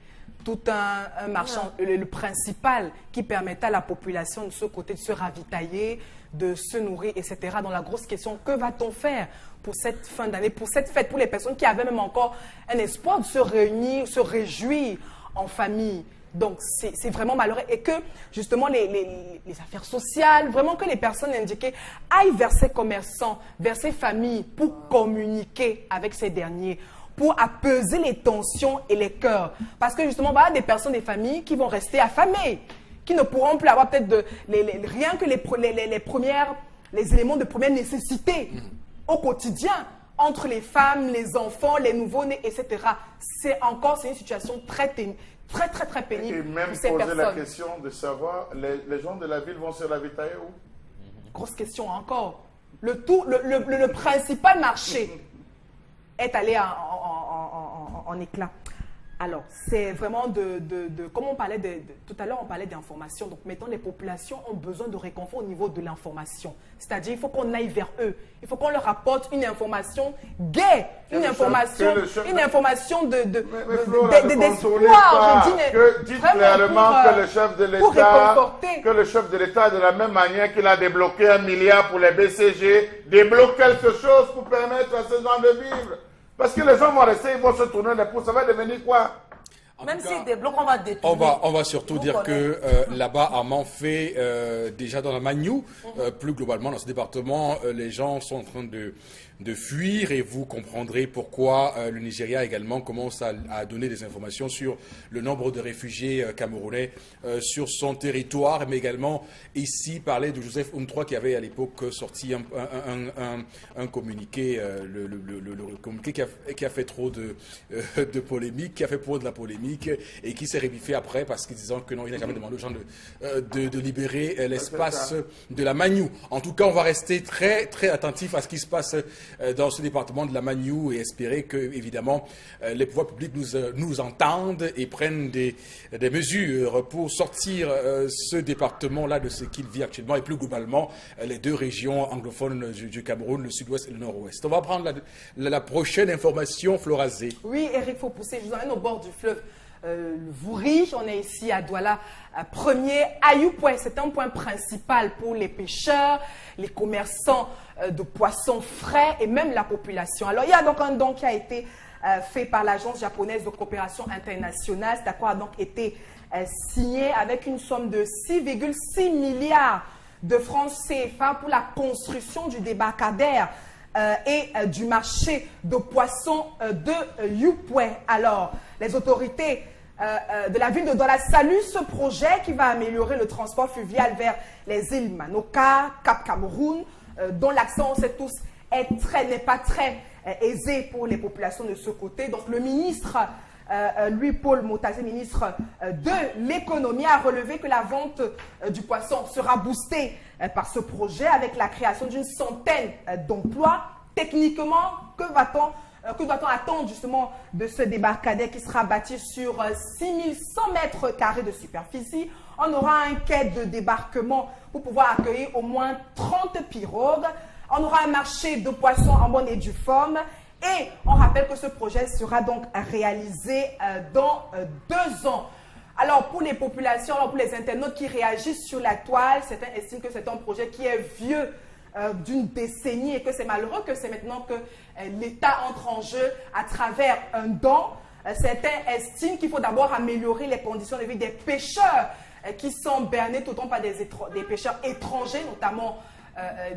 tout un marchand, le principal qui permettait à la population de ce côté de se ravitailler, de se nourrir, etc. Donc la grosse question, que va-t-on faire pour cette fin d'année, pour cette fête, pour les personnes qui avaient même encore un espoir de se réunir, se réjouir en famille? Donc c'est vraiment malheureux. Et que justement les affaires sociales, vraiment que les personnes indiquées aillent vers ces commerçants, vers ces familles pour communiquer avec ces derniers, pour apaiser les tensions et les cœurs. Parce que justement, voilà des personnes, des familles qui vont rester affamées, qui ne pourront plus avoir peut-être rien que les éléments de première nécessité au quotidien, entre les femmes, les enfants, les nouveaux-nés, etc. C'est une situation très pénible et même pour ces poser personnes. la question de savoir, les gens de la ville vont se ravitailler où? Grosse question encore. Le principal marché est allé en éclat. Alors, c'est vraiment comme on parlait tout à l'heure, on parlait d'information. Donc, maintenant, les populations ont besoin de réconfort au niveau de l'information. C'est-à-dire, il faut qu'on aille vers eux. Il faut qu'on leur apporte une information gaie, une information d'espoir. Dites clairement que le chef de l'État, de la même manière qu'il a débloqué 1 milliard pour les BCG, débloque quelque chose pour permettre à ces gens de vivre. Parce que les gens vont rester, ils vont se tourner les pouces. Ça va devenir quoi? Même s'ils débloquent, on va détruire. On va surtout dire que là-bas, à Manfé, déjà dans la Magnou, plus globalement dans ce département, les gens sont en train de fuir et vous comprendrez pourquoi le Nigeria également commence à donner des informations sur le nombre de réfugiés camerounais sur son territoire, mais également ici parler de Joseph Untroy qui avait à l'époque sorti un communiqué, le communiqué qui a fait trop de polémique, qui a fait pour de la polémique et qui s'est rébiffé après parce qu'il disant que non, il n'a jamais demandé aux gens de libérer l'espace de la Magnou. En tout cas, on va rester très très attentif à ce qui se passe dans ce département de la Magnou et espérer que, évidemment, les pouvoirs publics nous entendent et prennent des mesures pour sortir ce département-là de ce qu'il vit actuellement et plus globalement les deux régions anglophones du Cameroun, le sud-ouest et le nord-ouest. On va prendre la prochaine information, Florazé. Oui, Eric, il faut pousser. Je vous emmène au bord du fleuve. Le Vouri, on est ici à Douala, premier. Ayoupoué, c'est un point principal pour les pêcheurs, les commerçants de poissons frais et même la population. Alors, il y a donc un don qui a été fait par l'Agence japonaise de coopération internationale. Cet accord a donc été signé avec une somme de 6,6 milliards de francs CFA pour la construction du débarcadère et du marché de poissons de Youpoué. Alors, les autorités de la ville de Douala salue ce projet qui va améliorer le transport fluvial vers les îles Manoka, Cap Cameroun, dont l'accent, on sait tous, n'est pas très aisé pour les populations de ce côté. Donc le ministre, Louis-Paul Motazé, ministre de l'économie, a relevé que la vente du poisson sera boostée par ce projet avec la création d'une centaine d'emplois. Techniquement, que doit-on attendre justement de ce débarcadère qui sera bâti sur 6100 mètres carrés de superficie? On aura un quai de débarquement pour pouvoir accueillir au moins 30 pirogues. On aura un marché de poissons en bonne et due forme. Et on rappelle que ce projet sera donc réalisé dans 2 ans. Alors pour les populations, pour les internautes qui réagissent sur la toile, certains estiment que c'est un projet qui est vieux d'une décennie et que c'est malheureux que c'est maintenant que l'État entre en jeu à travers un don. Certains estiment qu'il faut d'abord améliorer les conditions de vie des pêcheurs qui sont bernés tout le temps par des pêcheurs étrangers, notamment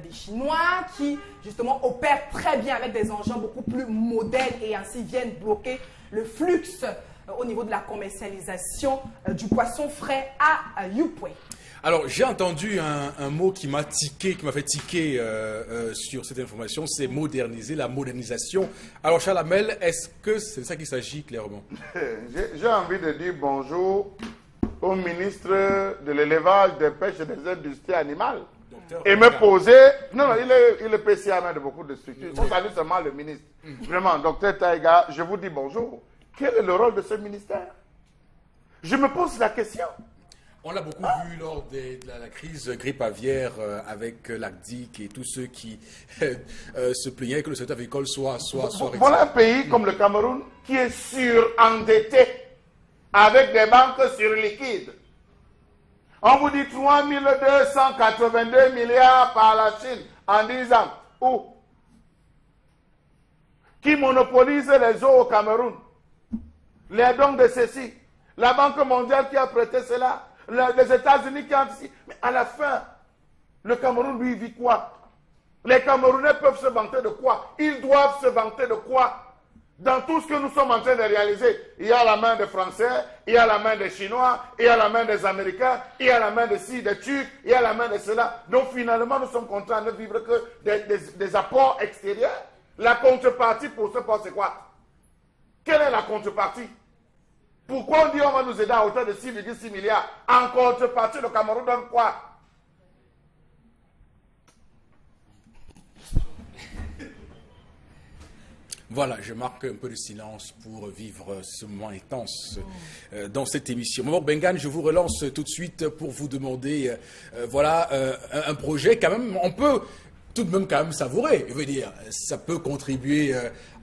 des Chinois qui justement opèrent très bien avec des engins beaucoup plus modernes et ainsi viennent bloquer le flux au niveau de la commercialisation du poisson frais à Yupwe. Alors, j'ai entendu un mot qui m'a fait tiquer sur cette information, c'est moderniser, la modernisation. Alors, Charles Hamel, est-ce que c'est de ça qu'il s'agit clairement? J'ai envie de dire bonjour au ministre de l'élevage, des pêches et des industries animales. Et me poser... Non, il est PCA de beaucoup de structures. On salue seulement le ministre. Vraiment, docteur Taïga, je vous dis bonjour. Quel est le rôle de ce ministère? Je me pose la question. On l'a beaucoup vu lors de la crise grippe aviaire avec l'ACDIC et tous ceux qui se plaignaient que le secteur agricole soit Voilà un pays comme le Cameroun qui est surendetté avec des banques surliquides. On vous dit 3 282 milliards par la Chine en 10 ans. Où? Qui monopolise les eaux au Cameroun? Les dons de ceci. La Banque mondiale qui a prêté cela. Les États-Unis qui ont ici. Mais à la fin, le Cameroun, lui, vit quoi? Les Camerounais peuvent se vanter de quoi? Ils doivent se vanter de quoi? Dans tout ce que nous sommes en train de réaliser, il y a la main des Français, il y a la main des Chinois, il y a la main des Américains, il y a la main des Turcs, il y a la main de cela. Donc finalement, nous sommes contraints de vivre que des apports extérieurs. La contrepartie pour ce poste, c'est quoi? Quelle est la contrepartie? Pourquoi on dit on va nous aider à hauteur de 6,6 milliards? En contrepartie, le Cameroun donne quoi? Voilà, je marque un peu de silence pour vivre ce moment intense dans cette émission. Maman Bengan, je vous relance tout de suite pour vous demander, voilà, un projet quand même, on peut tout de même quand même savourer. Je veux dire, ça peut contribuer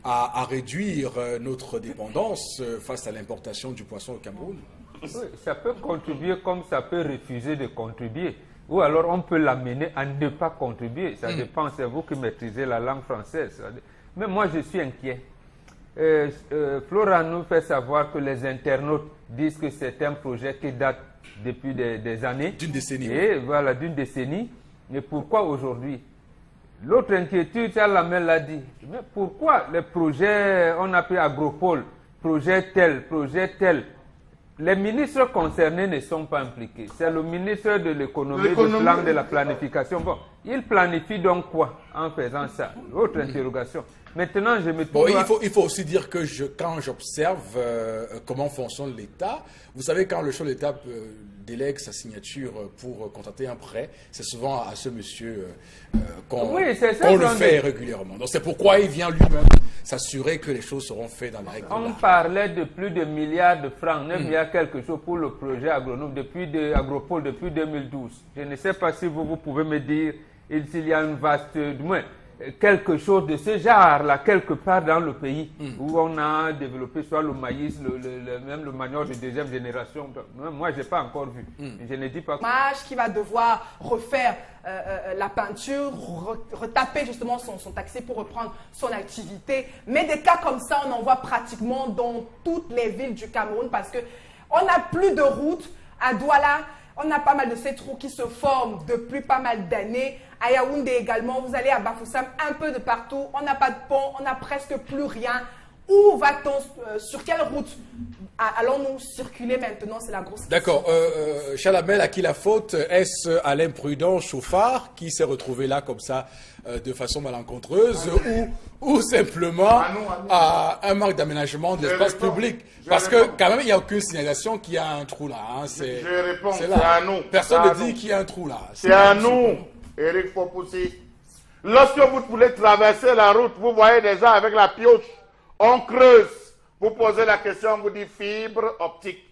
à réduire notre dépendance face à l'importation du poisson au Cameroun. Oui, ça peut contribuer comme ça peut refuser de contribuer. Ou alors on peut l'amener à ne pas contribuer. Ça dépend, c'est vous qui maîtrisez la langue française. Mais moi, je suis inquiet. Flora nous fait savoir que les internautes disent que c'est un projet qui date depuis des années. D'une décennie. Et voilà, d'une décennie. Mais pourquoi aujourd'hui? L'autre inquiétude, Charles Hamel l'a dit. Mais pourquoi les projets, on a pris Agropole, projet tel, les ministres concernés ne sont pas impliqués. C'est le ministre de l'économie, du plan de la planification. Bon, il planifie donc quoi en faisant ça? Autre interrogation. Maintenant, je me trouve... Bon, il faut aussi dire que quand j'observe comment fonctionne l'État, vous savez, quand le chef de l'État délègue sa signature pour contracter un prêt, c'est souvent à ce monsieur qu'on le fait régulièrement. Donc c'est pourquoi il vient lui-même s'assurer que les choses seront faites dans la règle. On parlait de plus de milliards de francs, 9 milliards quelque chose pour le projet agronome Agropole depuis 2012. Je ne sais pas si vous pouvez me dire s'il y a une vaste... quelque chose de ce genre-là, quelque part dans le pays, où on a développé soit le maïs, même le manioc de deuxième génération. Moi, je n'ai pas encore vu. Je ne dis pas... Qui va devoir refaire la peinture, retaper justement son taxi pour reprendre son activité. Mais des cas comme ça, on en voit pratiquement dans toutes les villes du Cameroun parce qu'on n'a plus de routes à Douala. On a pas mal de ces trous qui se forment depuis pas mal d'années. À Yaoundé également, vous allez à Bafoussam, un peu de partout. On n'a pas de pont, on n'a presque plus rien. Où va-t-on, sur quelle route allons-nous circuler maintenant? C'est la grosse question. D'accord. Chalamel, à qui la faute? Est-ce à l'imprudent chauffard qui s'est retrouvé là comme ça de façon malencontreuse ou simplement à un manque d'aménagement de l'espace public? Parce que quand même, il n'y a aucune signalisation qu'il y a un trou là. Hein. Je réponds, c'est là. à nous. Personne ne dit qu'il y a un trou là. C'est à nous, Eric Fopoussi. Lorsque vous voulez traverser la route, vous voyez des gens avec la pioche, on creuse. Vous posez la question, on vous dit fibre optique.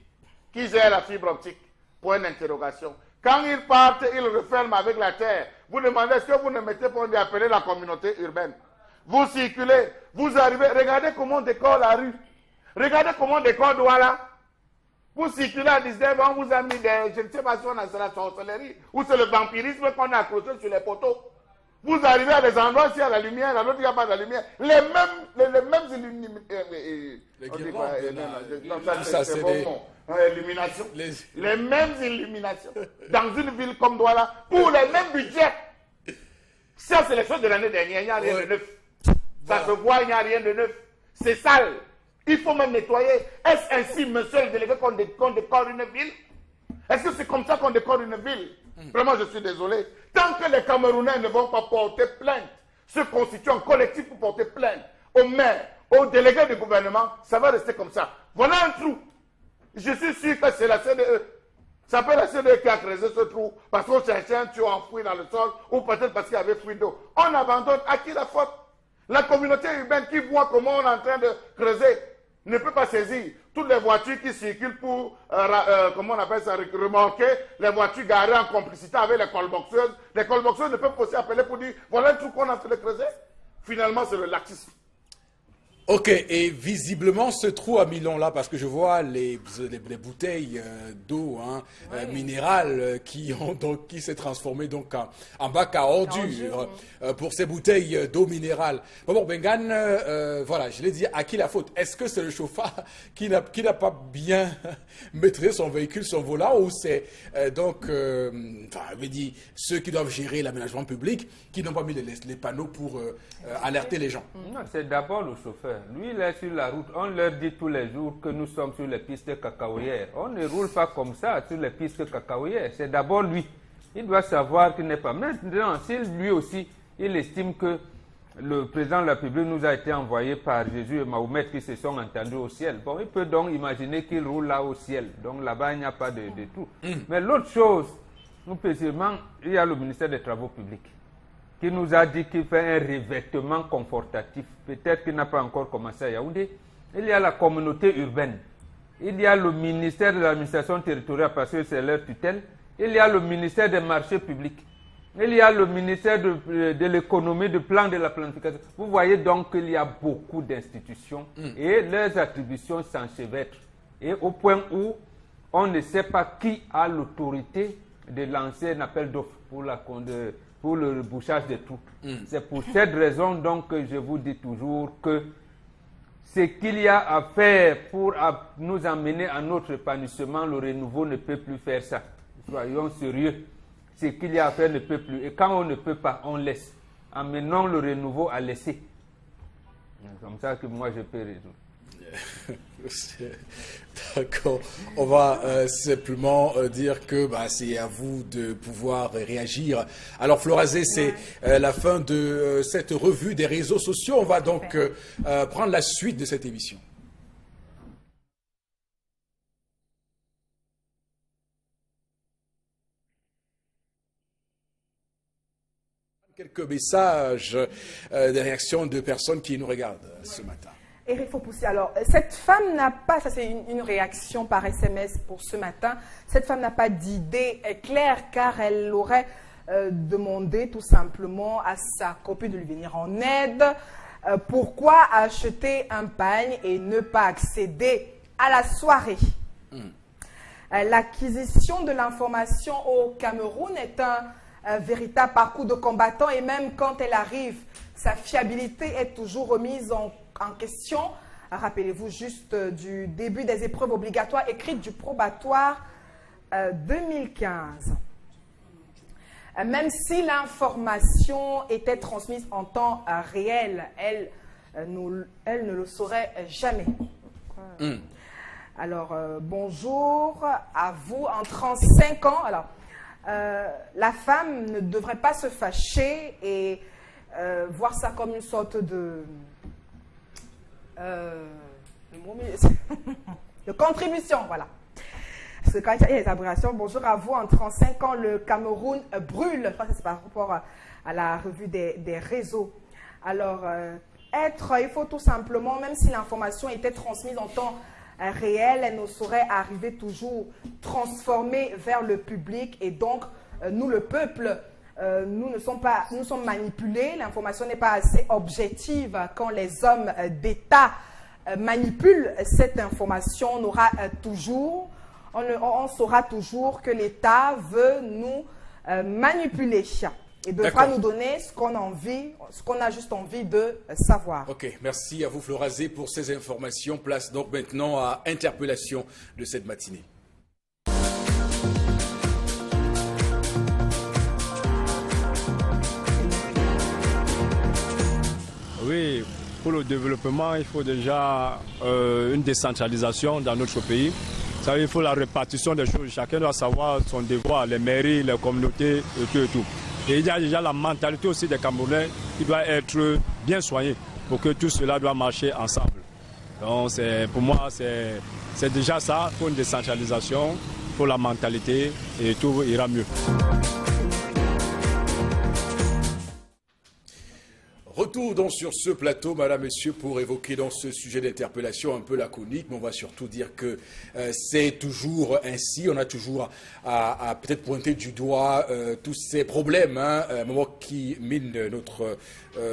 Qui gère la fibre optique? Point d'interrogation. Quand ils partent, ils referment avec la terre. Vous demandez, est-ce que vous ne mettez pas, on dit appeler la communauté urbaine? Vous circulez, vous arrivez, regardez comment on décore la rue. Regardez comment on décore Douala. Vous circulez à 19 ans, on vous a mis des, je ne sais pas si on a la sorcellerie, ou c'est le vampirisme qu'on a accroché sur les poteaux. Vous arrivez à des endroits, s'il y a la lumière, à l'autre, il n'y a pas de lumière. Les mêmes illuminations. Les mêmes illuminations. Dans une ville comme Douala, pour les mêmes budgets. Ça, c'est les choses de l'année dernière, il n'y a rien de neuf. Ça se voit, il n'y a rien de neuf. C'est sale. Il faut même nettoyer. Est-ce ainsi, monsieur le délégué, qu'on décore une ville? Est-ce que c'est comme ça qu'on décore une ville? Vraiment, je suis désolé. Tant que les Camerounais ne vont pas porter plainte, se constituer en collectif pour porter plainte aux maires, aux délégués du gouvernement, ça va rester comme ça. Voilà un trou. Je suis sûr que c'est la CDE. Ça peut être la CDE qui a creusé ce trou parce qu'on cherchait un tuyau enfoui dans le sol ou peut-être parce qu'il y avait fuite d'eau. On abandonne. À qui la faute? La communauté urbaine qui voit comment on est en train de creuser ne peut pas saisir. Toutes les voitures qui circulent pour, comment on appelle ça, remorquer les voitures garées en complicité avec les colboxeuses. Les colboxeuses ne peuvent pas aussi appeler pour dire, voilà un truc qu'on a fait de creuser. Finalement, c'est le laxisme. Ok, et visiblement ce trou à Milan là, parce que je vois les bouteilles d'eau minérale qui s'est transformé donc en bac à ordures pour ces bouteilles d'eau minérale. Bon, Bengan, voilà, je l'ai dit, à qui la faute? Est-ce que c'est le chauffeur qui n'a pas bien maîtrisé son véhicule, son volant, ou c'est ceux qui doivent gérer l'aménagement public qui n'ont pas mis les panneaux pour alerter les gens? Non, c'est d'abord le chauffeur. Lui, il est sur la route. On leur dit tous les jours que nous sommes sur les pistes cacaoyères. On ne roule pas comme ça sur les pistes cacaoyères. C'est d'abord lui. Il doit savoir qu'il n'est pas. Maintenant, si lui aussi, il estime que le président de la République nous a été envoyé par Jésus et Mahomet qui se sont entendus au ciel. Bon, il peut donc imaginer qu'il roule là au ciel. Donc là-bas, il n'y a pas de tout. Mais l'autre chose, nous précisément, il y a le ministère des Travaux publics qui nous a dit qu'il fait un revêtement confortatif. Peut-être qu'il n'a pas encore commencé à Yaoundé. Il y a la communauté urbaine. Il y a le ministère de l'administration territoriale parce que c'est leur tutelle. Il y a le ministère des marchés publics. Il y a le ministère de l'économie, du plan de la planification. Vous voyez donc qu'il y a beaucoup d'institutions et leurs attributions s'enchevêtrent. Et au point où on ne sait pas qui a l'autorité de lancer un appel d'offres pour le bouchage des trous. C'est pour cette raison donc que je vous dis toujours que ce qu'il y a à faire pour nous amener à notre épanouissement, le renouveau ne peut plus faire ça. Soyons sérieux. Ce qu'il y a à faire ne peut plus. Et quand on ne peut pas, on laisse. Amenons le renouveau à laisser. C'est comme ça que moi je peux résoudre. D'accord. On va simplement dire que c'est à vous de pouvoir réagir. Alors Florazé, c'est la fin de cette revue des réseaux sociaux. On va donc prendre la suite de cette émission. Quelques messages de réactions de personnes qui nous regardent ce matin. Eric Fopoussi, alors, cette femme n'a pas, ça c'est une réaction par SMS pour ce matin, cette femme n'a pas d'idée claire car elle aurait demandé tout simplement à sa copine de lui venir en aide. Pourquoi acheter un pagne et ne pas accéder à la soirée? L'acquisition de l'information au Cameroun est un véritable parcours de combattant et même quand elle arrive, sa fiabilité est toujours remise en question. Rappelez-vous juste du début des épreuves obligatoires écrites du probatoire 2015. Même si l'information était transmise en temps réel, elle ne le saurait jamais. Alors, bonjour à vous en 35 ans. Alors, la femme ne devrait pas se fâcher et voir ça comme une sorte de contribution, voilà. Parce que quand il y a des aberrations, bonjour à vous, en 35 ans, le Cameroun brûle. Je crois que c'est par rapport à la revue des réseaux. Alors, il faut tout simplement, même si l'information était transmise en temps réel, elle ne saurait arriver toujours transformée vers le public. Et donc, nous, le peuple, nous sommes manipulés. L'information n'est pas assez objective quand les hommes d'État manipulent cette information. On saura toujours que l'État veut nous manipuler et devra nous donner ce qu'on a envie, ce qu'on a juste envie de savoir. Ok, merci à vous Florazé pour ces informations. Place donc maintenant à interpellation de cette matinée. Oui, pour le développement, il faut déjà une décentralisation dans notre pays. Ça, il faut la répartition des choses. Chacun doit savoir son devoir, les mairies, les communautés et tout. Et il y a déjà la mentalité aussi des Camerounais qui doit être bien soignée pour que tout cela doit marcher ensemble. Donc pour moi, c'est déjà ça. Il faut une décentralisation, il faut la mentalité et tout ira mieux. Retour donc sur ce plateau, madame, monsieur, pour évoquer dans ce sujet d'interpellation un peu laconique, mais on va surtout dire que c'est toujours ainsi. On a toujours à peut-être pointer du doigt tous ces problèmes, un moment qui mine notre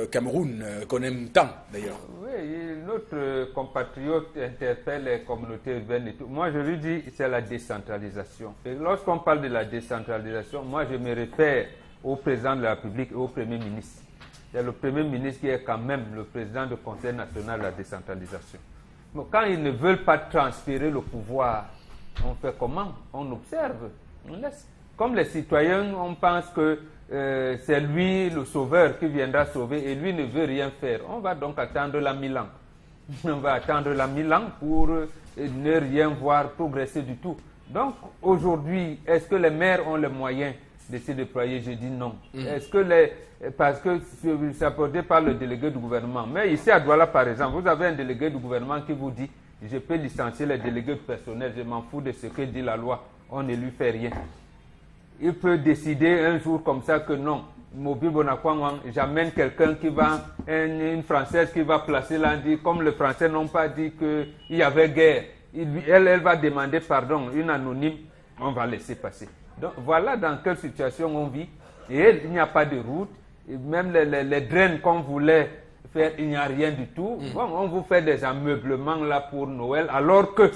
Cameroun, qu'on aime tant d'ailleurs. Oui, notre compatriote interpelle les communautés urbaines et tout. Moi, je lui dis c'est la décentralisation. Et lorsqu'on parle de la décentralisation, moi, je me réfère au président de la République et au Premier ministre. C'est le Premier ministre qui est quand même le président du Conseil national de la décentralisation. Mais quand ils ne veulent pas transférer le pouvoir, on fait comment? On observe, on laisse. Comme les citoyens, on pense que c'est lui le sauveur qui viendra sauver et lui ne veut rien faire. On va donc attendre la 1000 ans. On va attendre la 1000 ans pour ne rien voir progresser du tout. Donc aujourd'hui, est-ce que les maires ont les moyens de se déployer? Je dis non. Est-ce que parce que c'est apporté par le délégué du gouvernement. Mais ici à Douala, par exemple, vous avez un délégué du gouvernement qui vous dit je peux licencier les délégués personnels, je m'en fous de ce que dit la loi, on ne lui fait rien. Il peut décider un jour comme ça que non, Mobile Bonakwang, j'amène quelqu'un qui va, une Française qui va placer là, comme les Français n'ont pas dit qu'il y avait guerre, elle va demander pardon, une anonyme, on va laisser passer. Donc voilà dans quelle situation on vit. Et il n'y a pas de route. Et même les draines qu'on voulait faire, il n'y a rien du tout. Bon, on vous fait des ameublements là pour Noël, alors que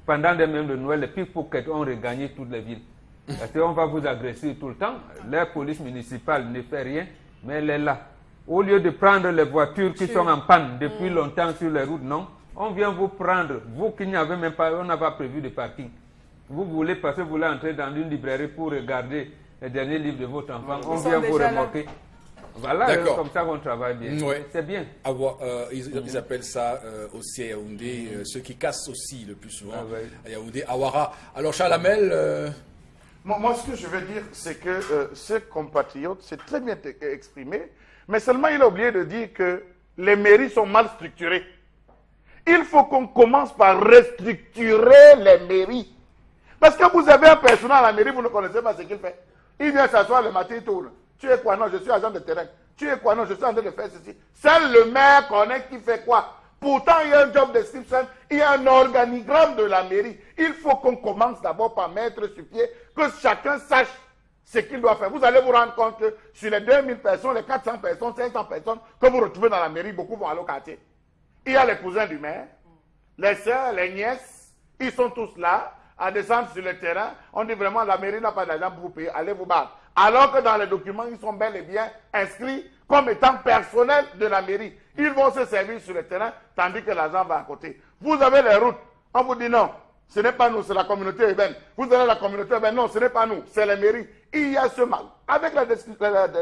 pendant les mêmes de Noël, les pickpockets ont regagné toutes les villes. Parce qu'on va vous agresser tout le temps. La police municipale ne fait rien, mais elle est là. Au lieu de prendre les voitures qui sont en panne depuis longtemps sur les routes, non. On vient vous prendre, vous qui n'avez même pas, on n'a pas prévu de parking. Vous voulez passer, vous voulez entrer dans une librairie pour regarder les derniers livres de votre enfant, on vient vous remorquer. Voilà, comme ça qu'on travaille bien. Ouais. C'est bien. Ils appellent ça aussi à Yaoundé, ceux qui cassent aussi le plus souvent à Yaoundé, Awara. Alors Charles Hamel... Moi, ce que je veux dire, c'est que ce compatriote s'est très bien exprimé, mais seulement il a oublié de dire que les mairies sont mal structurées. Il faut qu'on commence par restructurer les mairies. Parce que vous avez un personnel à la mairie, vous ne connaissez pas ce qu'il fait. Il vient s'asseoir le matin, il tourne. Tu es quoi? Non, je suis agent de terrain. Tu es quoi? Non, je suis en train de faire ceci. Seul le maire connaît qui fait quoi. Pourtant, il y a un job description, il y a un organigramme de la mairie. Il faut qu'on commence d'abord par mettre sur pied, que chacun sache ce qu'il doit faire. Vous allez vous rendre compte que sur les 2000 personnes, les 400 personnes, 500 personnes que vous retrouvez dans la mairie, beaucoup vont aller au quartier. Il y a les cousins du maire, les sœurs, les nièces, ils sont tous là à descendre sur le terrain. On dit vraiment la mairie n'a pas d'argent pour vous payer, allez vous battre. Alors que dans les documents, ils sont bel et bien inscrits comme étant personnel de la mairie. Ils vont se servir sur le terrain, tandis que l'argent va à côté. Vous avez les routes, on vous dit non, ce n'est pas nous, c'est la communauté urbaine. Vous avez la communauté urbaine, non, ce n'est pas nous, c'est les mairies. Il y a ce mal. Avec la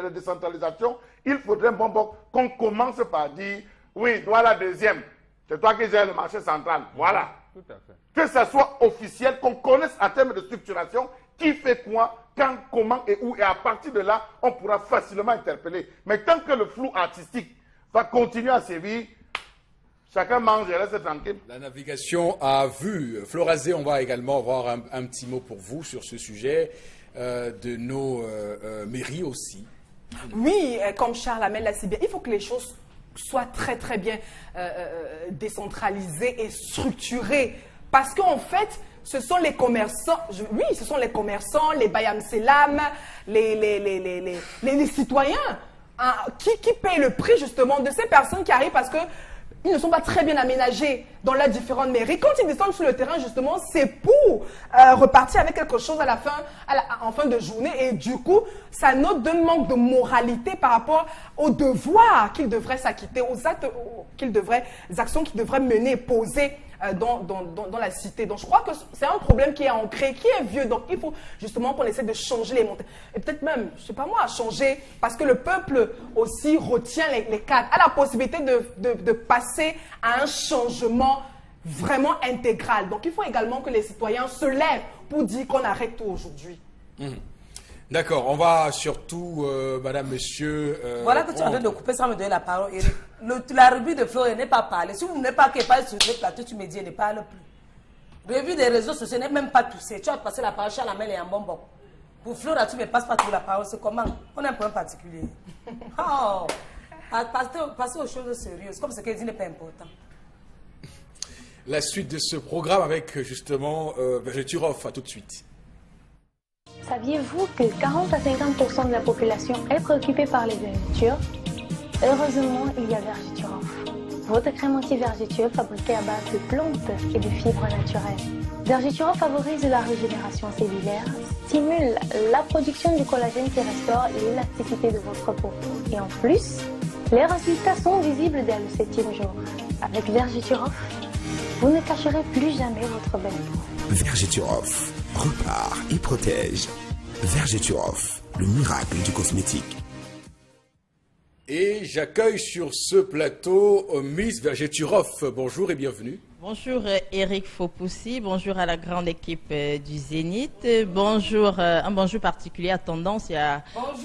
décentralisation, il faudrait qu'on commence par dire, oui, voilà la deuxième. C'est toi qui gères le marché central, voilà. Tout à fait. Que ça soit officiel, qu'on connaisse en termes de structuration qui fait quoi, quand, comment et où. Et à partir de là, on pourra facilement interpeller. Mais tant que le flou artistique va continuer à sévir, chacun mange et reste tranquille. La navigation a vu. Florazé, on va également avoir un petit mot pour vous sur ce sujet de nos mairies aussi. Oui, comme Charles Amel l'a si bien, il faut que les choses soient très très bien décentralisées et structurées. Parce qu'en fait, ce sont les commerçants, oui, ce sont les commerçants, les Bayam Selam, les citoyens hein, qui payent le prix justement de ces personnes qui arrivent parce que ils ne sont pas très bien aménagés dans leurs différentes mairies. Quand ils descendent sur le terrain, justement, c'est pour repartir avec quelque chose à la fin, en fin de journée. Et du coup, ça note d'un manque de moralité par rapport aux devoirs qu'ils devraient s'acquitter, aux actes les actions qu'ils devraient mener, poser dans la cité. Donc, je crois que c'est un problème qui est ancré, qui est vieux. Donc, il faut justement qu'on essaie de changer les montées. Et peut-être même, je ne sais pas moi, changer, parce que le peuple aussi retient les cadres, a la possibilité de passer à un changement vraiment intégral. Donc, il faut également que les citoyens se lèvent pour dire qu'on arrête tout aujourd'hui. D'accord, on va surtout, madame, monsieur... voilà que tu es en train de couper sans me donner la parole, Eric. La revue de Fleur n'est pas parlé. Si vous n'êtes pas qu'elle parle sur le plateau, tu me dis, elle ne parle plus. Revue des réseaux sociaux n'est même pas touchée. Tu as passé la parole, Charles Amel et un bonbon. Pour Fleur, tu ne me passes pas toute la parole. C'est comment? On a un point particulier. Oh, passez aux choses sérieuses. Comme ce qu'elle dit n'est pas important. La suite de ce programme avec, justement, Vergeturov, à tout de suite. Saviez-vous que 40 à 50% de la population est préoccupée par les vergetures? Heureusement, il y a Vergeturov. Votre crème anti-vergeture fabriquée à base de plantes et de fibres naturelles. Vergeturov favorise la régénération cellulaire, stimule la production du collagène qui restaure l'élasticité de votre peau. Et en plus, les résultats sont visibles dès le 7e jour. Avec Vergeturov, vous ne cacherez plus jamais votre belle peau. Vergeturov repart et protège. Vergeturov, le miracle du cosmétique. Et j'accueille sur ce plateau Miss Vergeturov. Bonjour et bienvenue. Bonjour Eric Fopoussi, bonjour à la grande équipe du Zénith, bonjour, un bonjour particulier à Tendance et à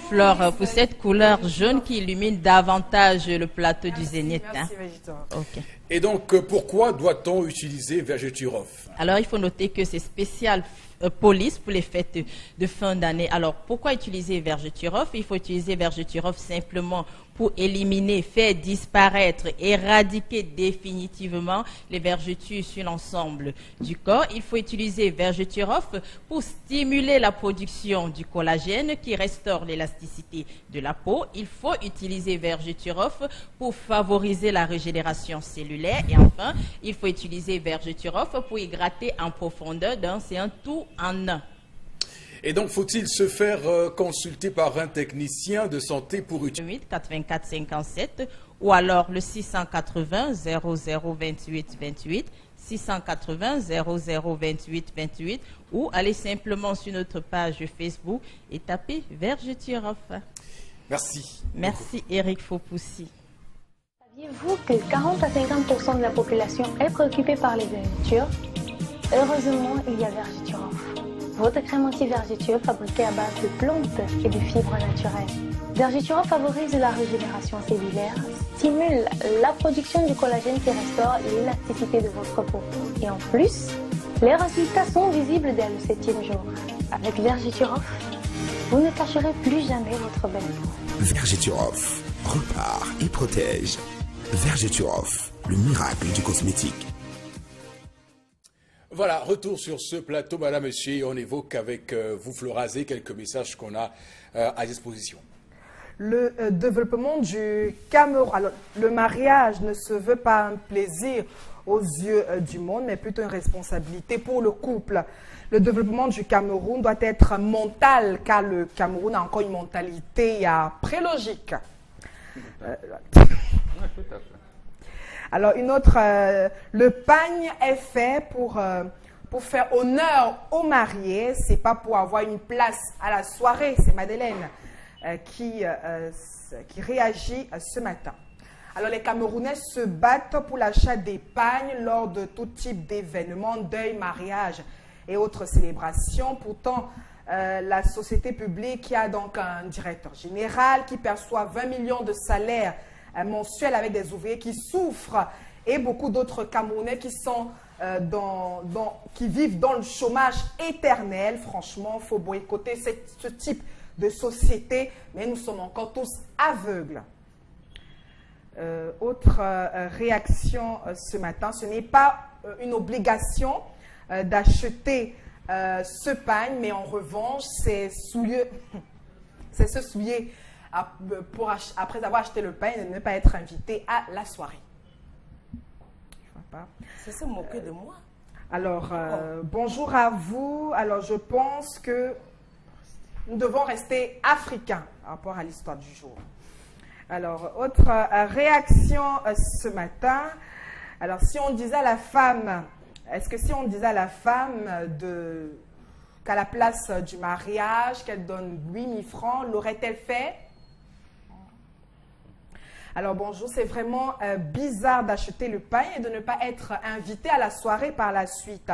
Flore pour cette couleur jaune qui illumine davantage le plateau du Zénith. Merci Vergeturov. Okay. Et donc, pourquoi doit-on utiliser Vergeturov? Alors, il faut noter que c'est spécial police pour les fêtes de fin d'année. Alors, pourquoi utiliser Vergeturov? Il faut utiliser Vergeturov simplement pour éliminer, faire disparaître, éradiquer définitivement les vergetures sur l'ensemble du corps. Il faut utiliser Vergeturov pour stimuler la production du collagène qui restaure l'élasticité de la peau. Il faut utiliser Vergeturov pour favoriser la régénération cellulaire. Et enfin, il faut utiliser Vergeturov pour hydrater en profondeur. Donc, c'est un tout en un. Et donc, faut-il se faire consulter par un technicien de santé pour utiliser 84 57 ou alors le 680 00 28 28 680 00 28 28 ou aller simplement sur notre page Facebook et taper Vergeturov. Merci. Merci Eric Fopoussi. Saviez-vous que 40 à 50% de la population est préoccupée par les vergetures? Heureusement, il y a Vergeturov. Votre crème anti-vergeture fabriquée à base de plantes et de fibres naturelles. Vergeturov favorise la régénération cellulaire, stimule la production du collagène qui restaure l'élasticité de votre peau. Et en plus, les résultats sont visibles dès le 7e jour. Avec Vergeturov, vous ne cacherez plus jamais votre belle peau. Vergeturov repart et protège. Vergeturov, le miracle du cosmétique. Voilà, retour sur ce plateau, madame, monsieur, et on évoque avec vous, Florazé, quelques messages qu'on a à disposition. Le développement du Cameroun, alors le mariage ne se veut pas un plaisir aux yeux du monde, mais plutôt une responsabilité pour le couple. Le développement du Cameroun doit être mental, car le Cameroun a encore une mentalité prélogique. Alors, une autre, le pagne est fait pour faire honneur aux mariés, c'est pas pour avoir une place à la soirée. C'est Madeleine qui réagit ce matin. Alors, les Camerounais se battent pour l'achat d'épargne lors de tout type d'événements, deuil, mariage et autres célébrations. Pourtant, la société publique qui a donc un directeur général qui perçoit 20 millions de salaires mensuels avec des ouvriers qui souffrent et beaucoup d'autres Camerounais qui sont qui vivent dans le chômage éternel. Franchement, il faut boycotter ce type de société, mais nous sommes encore tous aveugles. Autre réaction ce matin, ce n'est pas une obligation d'acheter ce pain, mais en revanche, c'est se souiller après avoir acheté le pain et de ne pas être invité à la soirée. C'est se moquer de moi. Alors, bonjour à vous. Alors, je pense que nous devons rester africains par rapport à l'histoire du jour. Alors, autre réaction ce matin. Alors, si on disait à la femme, est-ce que si on disait à la femme qu'à la place du mariage, qu'elle donne 8 000 francs, l'aurait-elle fait? Alors bonjour, c'est vraiment bizarre d'acheter le pain et de ne pas être invité à la soirée par la suite.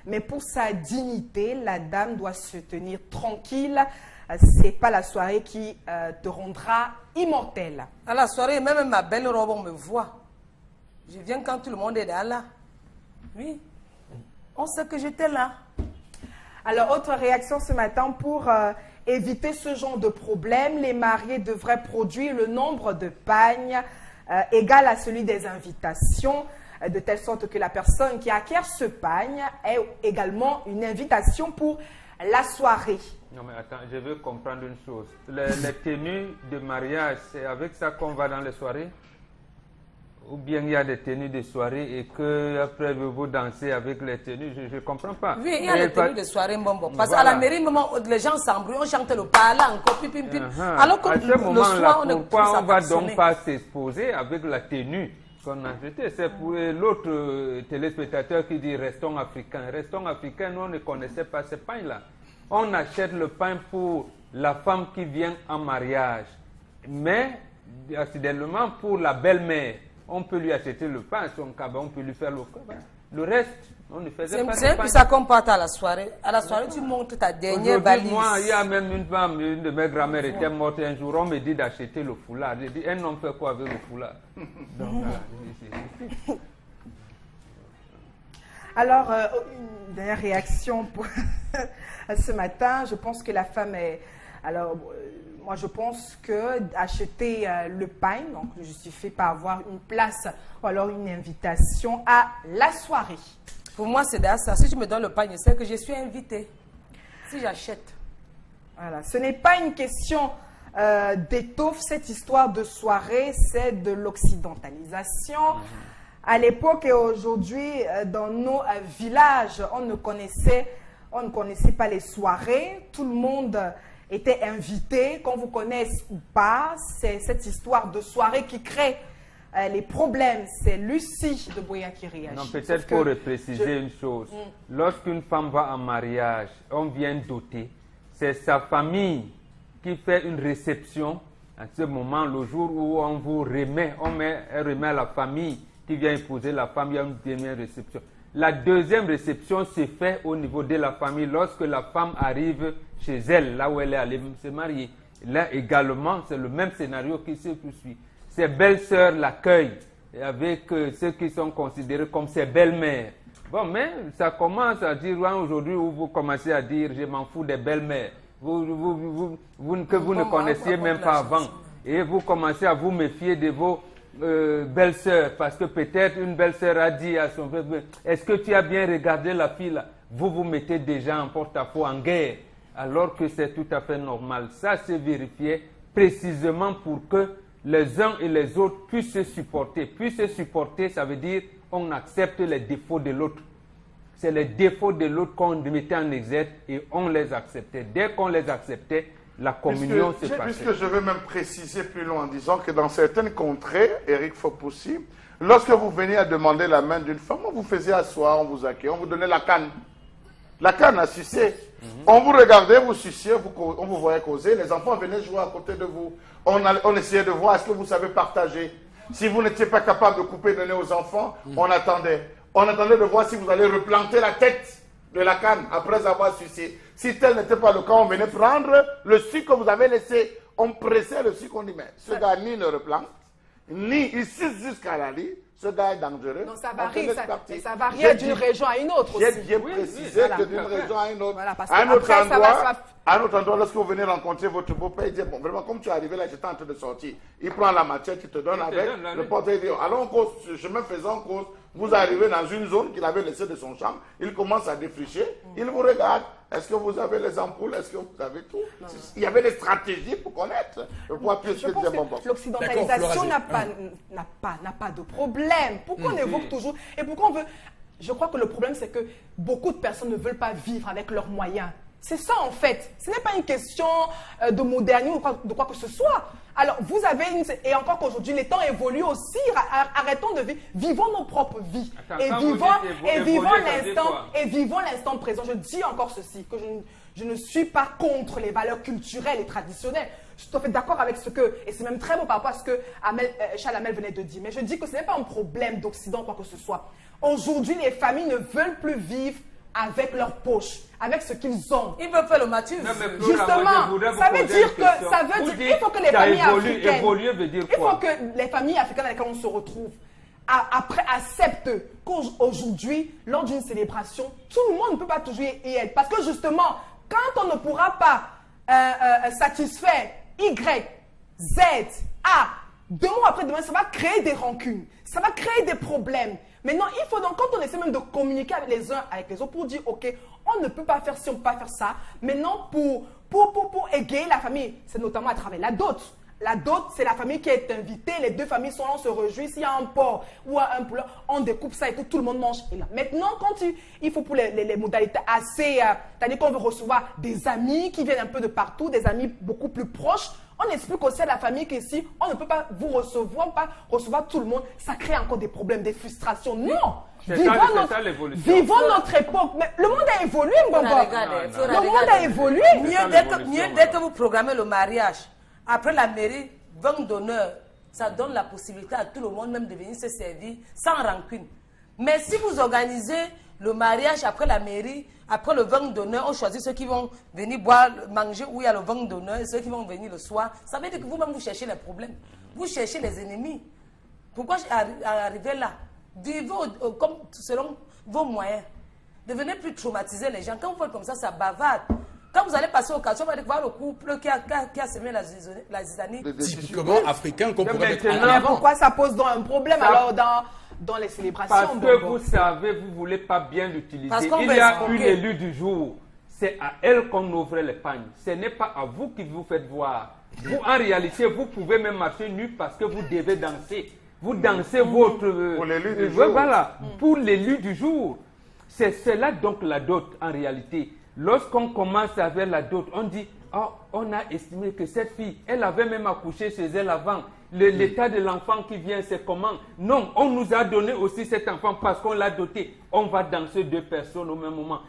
Mais pour sa dignité, la dame doit se tenir tranquille. C'est pas la soirée qui te rendra immortel. À la soirée, même ma belle robe, on me voit. Je viens quand tout le monde est là. Oui, on sait que j'étais là. Alors, autre réaction ce matin pour éviter ce genre de problème, les mariés devraient produire le nombre de pagnes égal à celui des invitations, de telle sorte que la personne qui acquiert ce pagne ait également une invitation pour la soirée. Non mais attends, je veux comprendre une chose. Les tenues de mariage, c'est avec ça qu'on va dans les soirées? Ou bien il y a des tenues de soirée et que après vous dansez avec les tenues, je ne comprends pas. Oui, il y a les tenues de soirée, bon. Parce qu'à la mairie, les gens s'embrouillent, on chante le parla encore, pim. Alors que à ce moment-là, pourquoi on ne va donc sonner. pas s'exposer avec la tenue qu'on a jetée? C'est pour l'autre téléspectateur qui dit restons africains. Restons africains, nous on ne connaissait pas ce pain-là. On achète le pain pour la femme qui vient en mariage, mais accidentellement pour la belle-mère. On peut lui acheter le pain, son cabas, on peut lui faire le cabas. Le reste, on ne faisait pas. C'est plus ça qu'on part à la soirée. À la soirée, tu montres ta dernière valise. Moi, il y a même une femme, une de mes grand-mères était morte un jour, on me dit d'acheter le foulard. J'ai dit, un homme fait quoi avec le foulard? Donc, alors, une dernière réaction pour ce matin. Je pense que la femme est... Alors, moi, je pense que acheter le pain, donc ne justifie pas avoir une place ou alors une invitation à la soirée. Pour moi, c'est ça. Si tu me donnes le pain, je sais que je suis invitée. Si j'achète. Voilà. Ce n'est pas une question d'étoffe, cette histoire de soirée, c'est de l'occidentalisation. À l'époque et aujourd'hui, dans nos villages, on ne connaissait pas les soirées. Tout le monde était invité, qu'on vous connaisse ou pas. C'est cette histoire de soirée qui crée les problèmes. C'est Lucie de Boya qui réagit. Non, peut-être pour préciser une chose. Lorsqu'une femme va en mariage, on vient doter. C'est sa famille qui fait une réception. À ce moment, le jour où on vous remet, elle remet à la famille qui vient épouser la femme, il y a une première réception. La deuxième réception se fait au niveau de la famille lorsque la femme arrive chez elle, là où elle est allée se marier. Là également, c'est le même scénario qui se poursuit. Ses belles-sœurs l'accueillent avec ceux qui sont considérés comme ses belles-mères. Bon, mais ça commence à dire, aujourd'hui, où vous commencez à dire, je m'en fous des belles-mères, que vous ne connaissiez même pas avant. Et vous commencez à vous méfier de vos belle-sœur, parce que peut-être une belle-sœur a dit à son frère, est-ce que tu as bien regardé la fille là? Vous mettez déjà en porte-à-faux, en guerre, alors que c'est tout à fait normal. Ça, c'est vérifié précisément pour que les uns et les autres puissent se supporter. Puissent se supporter, ça veut dire on accepte les défauts de l'autre. C'est les défauts de l'autre qu'on mettait en exergue et on les acceptait. Dès qu'on les acceptait, la communion se passait. Puisque je veux même préciser plus loin en disant que dans certaines contrées, Eric Fopoussi, lorsque vous veniez à demander la main d'une femme, on vous faisait asseoir, on vous accueillait, on vous donnait la canne. La canne à sucer. On vous regardait, vous suciez, on vous voyait causer, les enfants venaient jouer à côté de vous. On essayait de voir est-ce que vous savez partager. Si vous n'étiez pas capable de couper le nez aux enfants, on attendait. On attendait de voir si vous allez replanter la tête de la canne après avoir sucé. Si tel n'était pas le cas, on venait prendre le sucre que vous avez laissé. On pressait le sucre, on dit, mais ce gars ni le replante, ni il suce jusqu'à la lit. Ce gars est dangereux. Donc ça varie, ça varie d'une région à une autre aussi. J'ai bien précisé que d'une région à une autre. Voilà, à un autre endroit, lorsque vous venez rencontrer votre beau-père, il dit, bon, vraiment, comme tu es arrivé là, j'étais en train de sortir. Il prend la matière qu'il te donne avec le portrait, il dit, allons en cause, chemin faisant cause, vous arrivez dans une zone qu'il avait laissée de son champ, il commence à défricher, il vous regarde. Est-ce que vous avez les ampoules? Est-ce que vous avez tout? Il y avait des stratégies pour connaître. L'occidentalisation n'a pas de problème. Pourquoi on évoque toujours? Et pourquoi on veut... Je crois que le problème, c'est que beaucoup de personnes ne veulent pas vivre avec leurs moyens. C'est ça, en fait. Ce n'est pas une question de modernisme ou de quoi que ce soit. Alors, vous avez une... Et encore qu'aujourd'hui, les temps évoluent aussi. Arrêtons de vivre. Vivons nos propres vies. Et vivons l'instant présent. Je dis encore ceci, que je ne suis pas contre les valeurs culturelles et traditionnelles. Je suis tout à fait d'accord avec ce que... Et c'est même très beau par rapport à ce que Charles Hamel venait de dire. Mais je dis que ce n'est pas un problème d'Occident, quoi que ce soit. Aujourd'hui, les familles ne veulent plus vivre avec leur poche, avec ce qu'ils ont. Ils veulent faire le mature. Justement, ça veut dire que il faut que les familles africaines, il faut que les familles africaines dans lesquelles on se retrouve, après acceptent qu'aujourd'hui, lors d'une célébration, tout le monde ne peut pas toujours y être. Parce que justement, quand on ne pourra pas satisfaire Y, Z, A, 2 mois après demain, ça va créer des rancunes, ça va créer des problèmes. Maintenant, il faut donc, quand on essaie même de communiquer avec les uns avec les autres pour dire, ok, on ne peut pas faire ci, on ne peut pas faire ça. Maintenant, pour égayer la famille, c'est notamment à travers la dot. La dot, c'est la famille qui est invitée, les deux familles sont là, on se réjouit. S'il y a un porc ou un poulet, on découpe ça et tout le monde mange. Et là, maintenant, quand il faut pour les modalités assez... c'est-à-dire qu'on veut recevoir des amis qui viennent un peu de partout, des amis beaucoup plus proches, on explique aussi à la famille qu'ici, on ne peut pas vous recevoir, pas recevoir tout le monde. Ça crée encore des problèmes, des frustrations. Non! Vivons notre époque. Mais le monde a évolué, Mbongo. Le monde a évolué. Mieux dès que vous programmez le mariage, après la mairie, 20 d'honneur, ça donne la possibilité à tout le monde même de venir se servir sans rancune. Mais si vous organisez le mariage après la mairie, après le vin d'honneur, on choisit ceux qui vont venir boire, manger où il y a le vin d'honneur et ceux qui vont venir le soir. Ça veut dire que vous-même, vous cherchez les problèmes. Vous cherchez les ennemis. Pourquoi arriver là? Vivez selon vos moyens. Devenez plus traumatiser les gens. Quand vous faites comme ça bavarde. Quand vous allez passer au quartier, on va voir le couple qui a semé la zizanie. Typiquement africain qu'on pourrait mettre en avant. Pourquoi ça pose donc un problème alors dans les célébrations? Parce que vous savez, vous ne voulez pas bien l'utiliser. Il y a une élue du jour. C'est à elle qu'on ouvre les pagnes. Ce n'est pas à vous qui vous faites voir. Vous, en réalité, vous pouvez même marcher nu parce que vous devez danser. Vous dansez votre... Pour l'élu du jour. Voilà, pour l'élu du jour. C'est cela donc la dot en réalité. Lorsqu'on commence avec la dot, on dit, oh, on a estimé que cette fille, elle avait même accouché chez elle avant. L'état de l'enfant qui vient, c'est comment? Non, on nous a donné aussi cet enfant parce qu'on l'a doté. On va danser 2 personnes au même moment.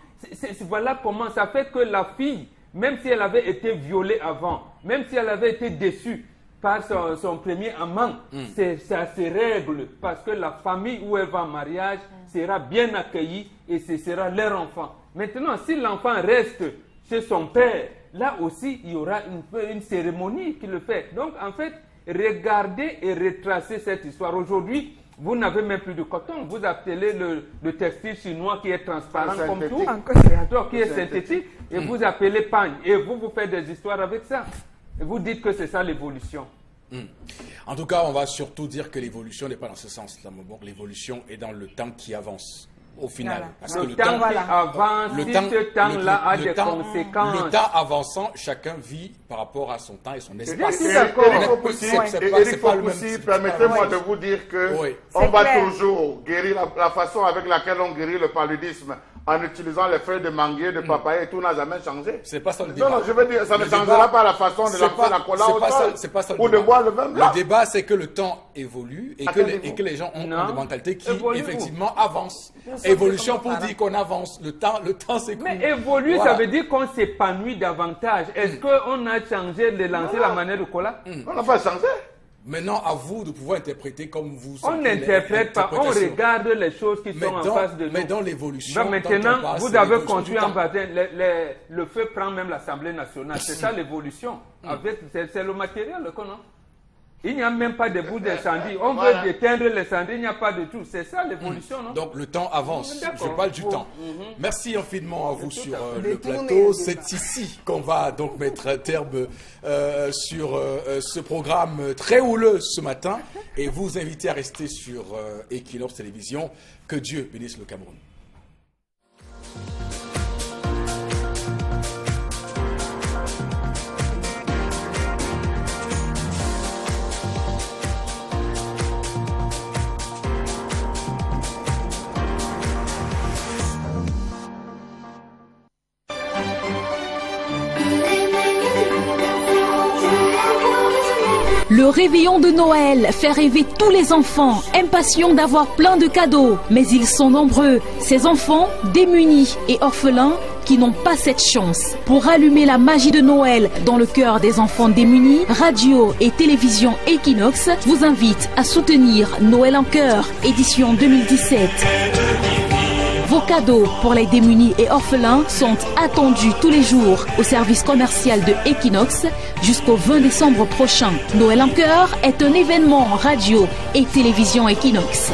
Voilà comment ça fait que la fille, même si elle avait été violée avant, même si elle avait été déçue par son premier amant, ça se règle parce que la famille où elle va en mariage sera bien accueillie et ce sera leur enfant. Maintenant, si l'enfant reste chez son père, là aussi, il y aura une cérémonie qui le fait. Donc, en fait, regardez et retracez cette histoire. Aujourd'hui, vous n'avez même plus de coton. Vous appelez le textile chinois qui est transparent comme tout, qui est synthétique, et vous appelez pagne. Et vous faites des histoires avec ça. Et vous dites que c'est ça l'évolution. En tout cas, on va surtout dire que l'évolution n'est pas dans ce sens-là. L'évolution est dans le temps qui avance. Au final, parce que le temps qui avance, ce temps-là a des conséquences. Le temps avançant, chacun vit par rapport à son temps et son espace. Eric Fopoussi, permettez-moi de vous dire que on va toujours guérir la façon avec laquelle on guérit le paludisme en utilisant les feuilles de manguier, de papaye et tout n'a jamais changé. C'est pas ça le débat. Non, je veux dire, ça ne changera pas la façon de lancer la cola au sol ou de boire le vin blanc. Le débat, c'est que le temps évolue et que les gens ont des mentalités qui, effectivement, avancent. Évolution pour dire qu'on avance. Le temps s'écoule. Mais évoluer, ça veut dire qu'on s'épanouit davantage. Est-ce qu'on a changé de lancer la manière de cola? On n'a pas changé. Maintenant, à vous de pouvoir interpréter comme vous. On n'interprète pas, on regarde les choses qui sont en face de nous. Mais dans l'évolution. Maintenant, vous avez construit un baptême, le feu prend même l'Assemblée nationale. C'est ça l'évolution. C'est le matériel qu'on a. Il n'y a même pas de bout d'incendie. On veut éteindre l'incendie, il n'y a pas de tout. C'est ça l'évolution, non? Donc le temps avance. Je parle du temps. Merci infiniment à vous sur le plateau. C'est ici qu'on va donc mettre un terme sur ce programme très houleux ce matin et vous inviter à rester sur Equinox Télévision. Que Dieu bénisse le Cameroun. Le réveillon de Noël fait rêver tous les enfants, impatients d'avoir plein de cadeaux. Mais ils sont nombreux, ces enfants démunis et orphelins qui n'ont pas cette chance. Pour allumer la magie de Noël dans le cœur des enfants démunis, Radio et Télévision Equinox vous invitent à soutenir Noël en cœur, édition 2017. Vos cadeaux pour les démunis et orphelins sont attendus tous les jours au service commercial de Equinox jusqu'au 20 décembre prochain. Noël en cœur est un événement radio et télévision Equinox.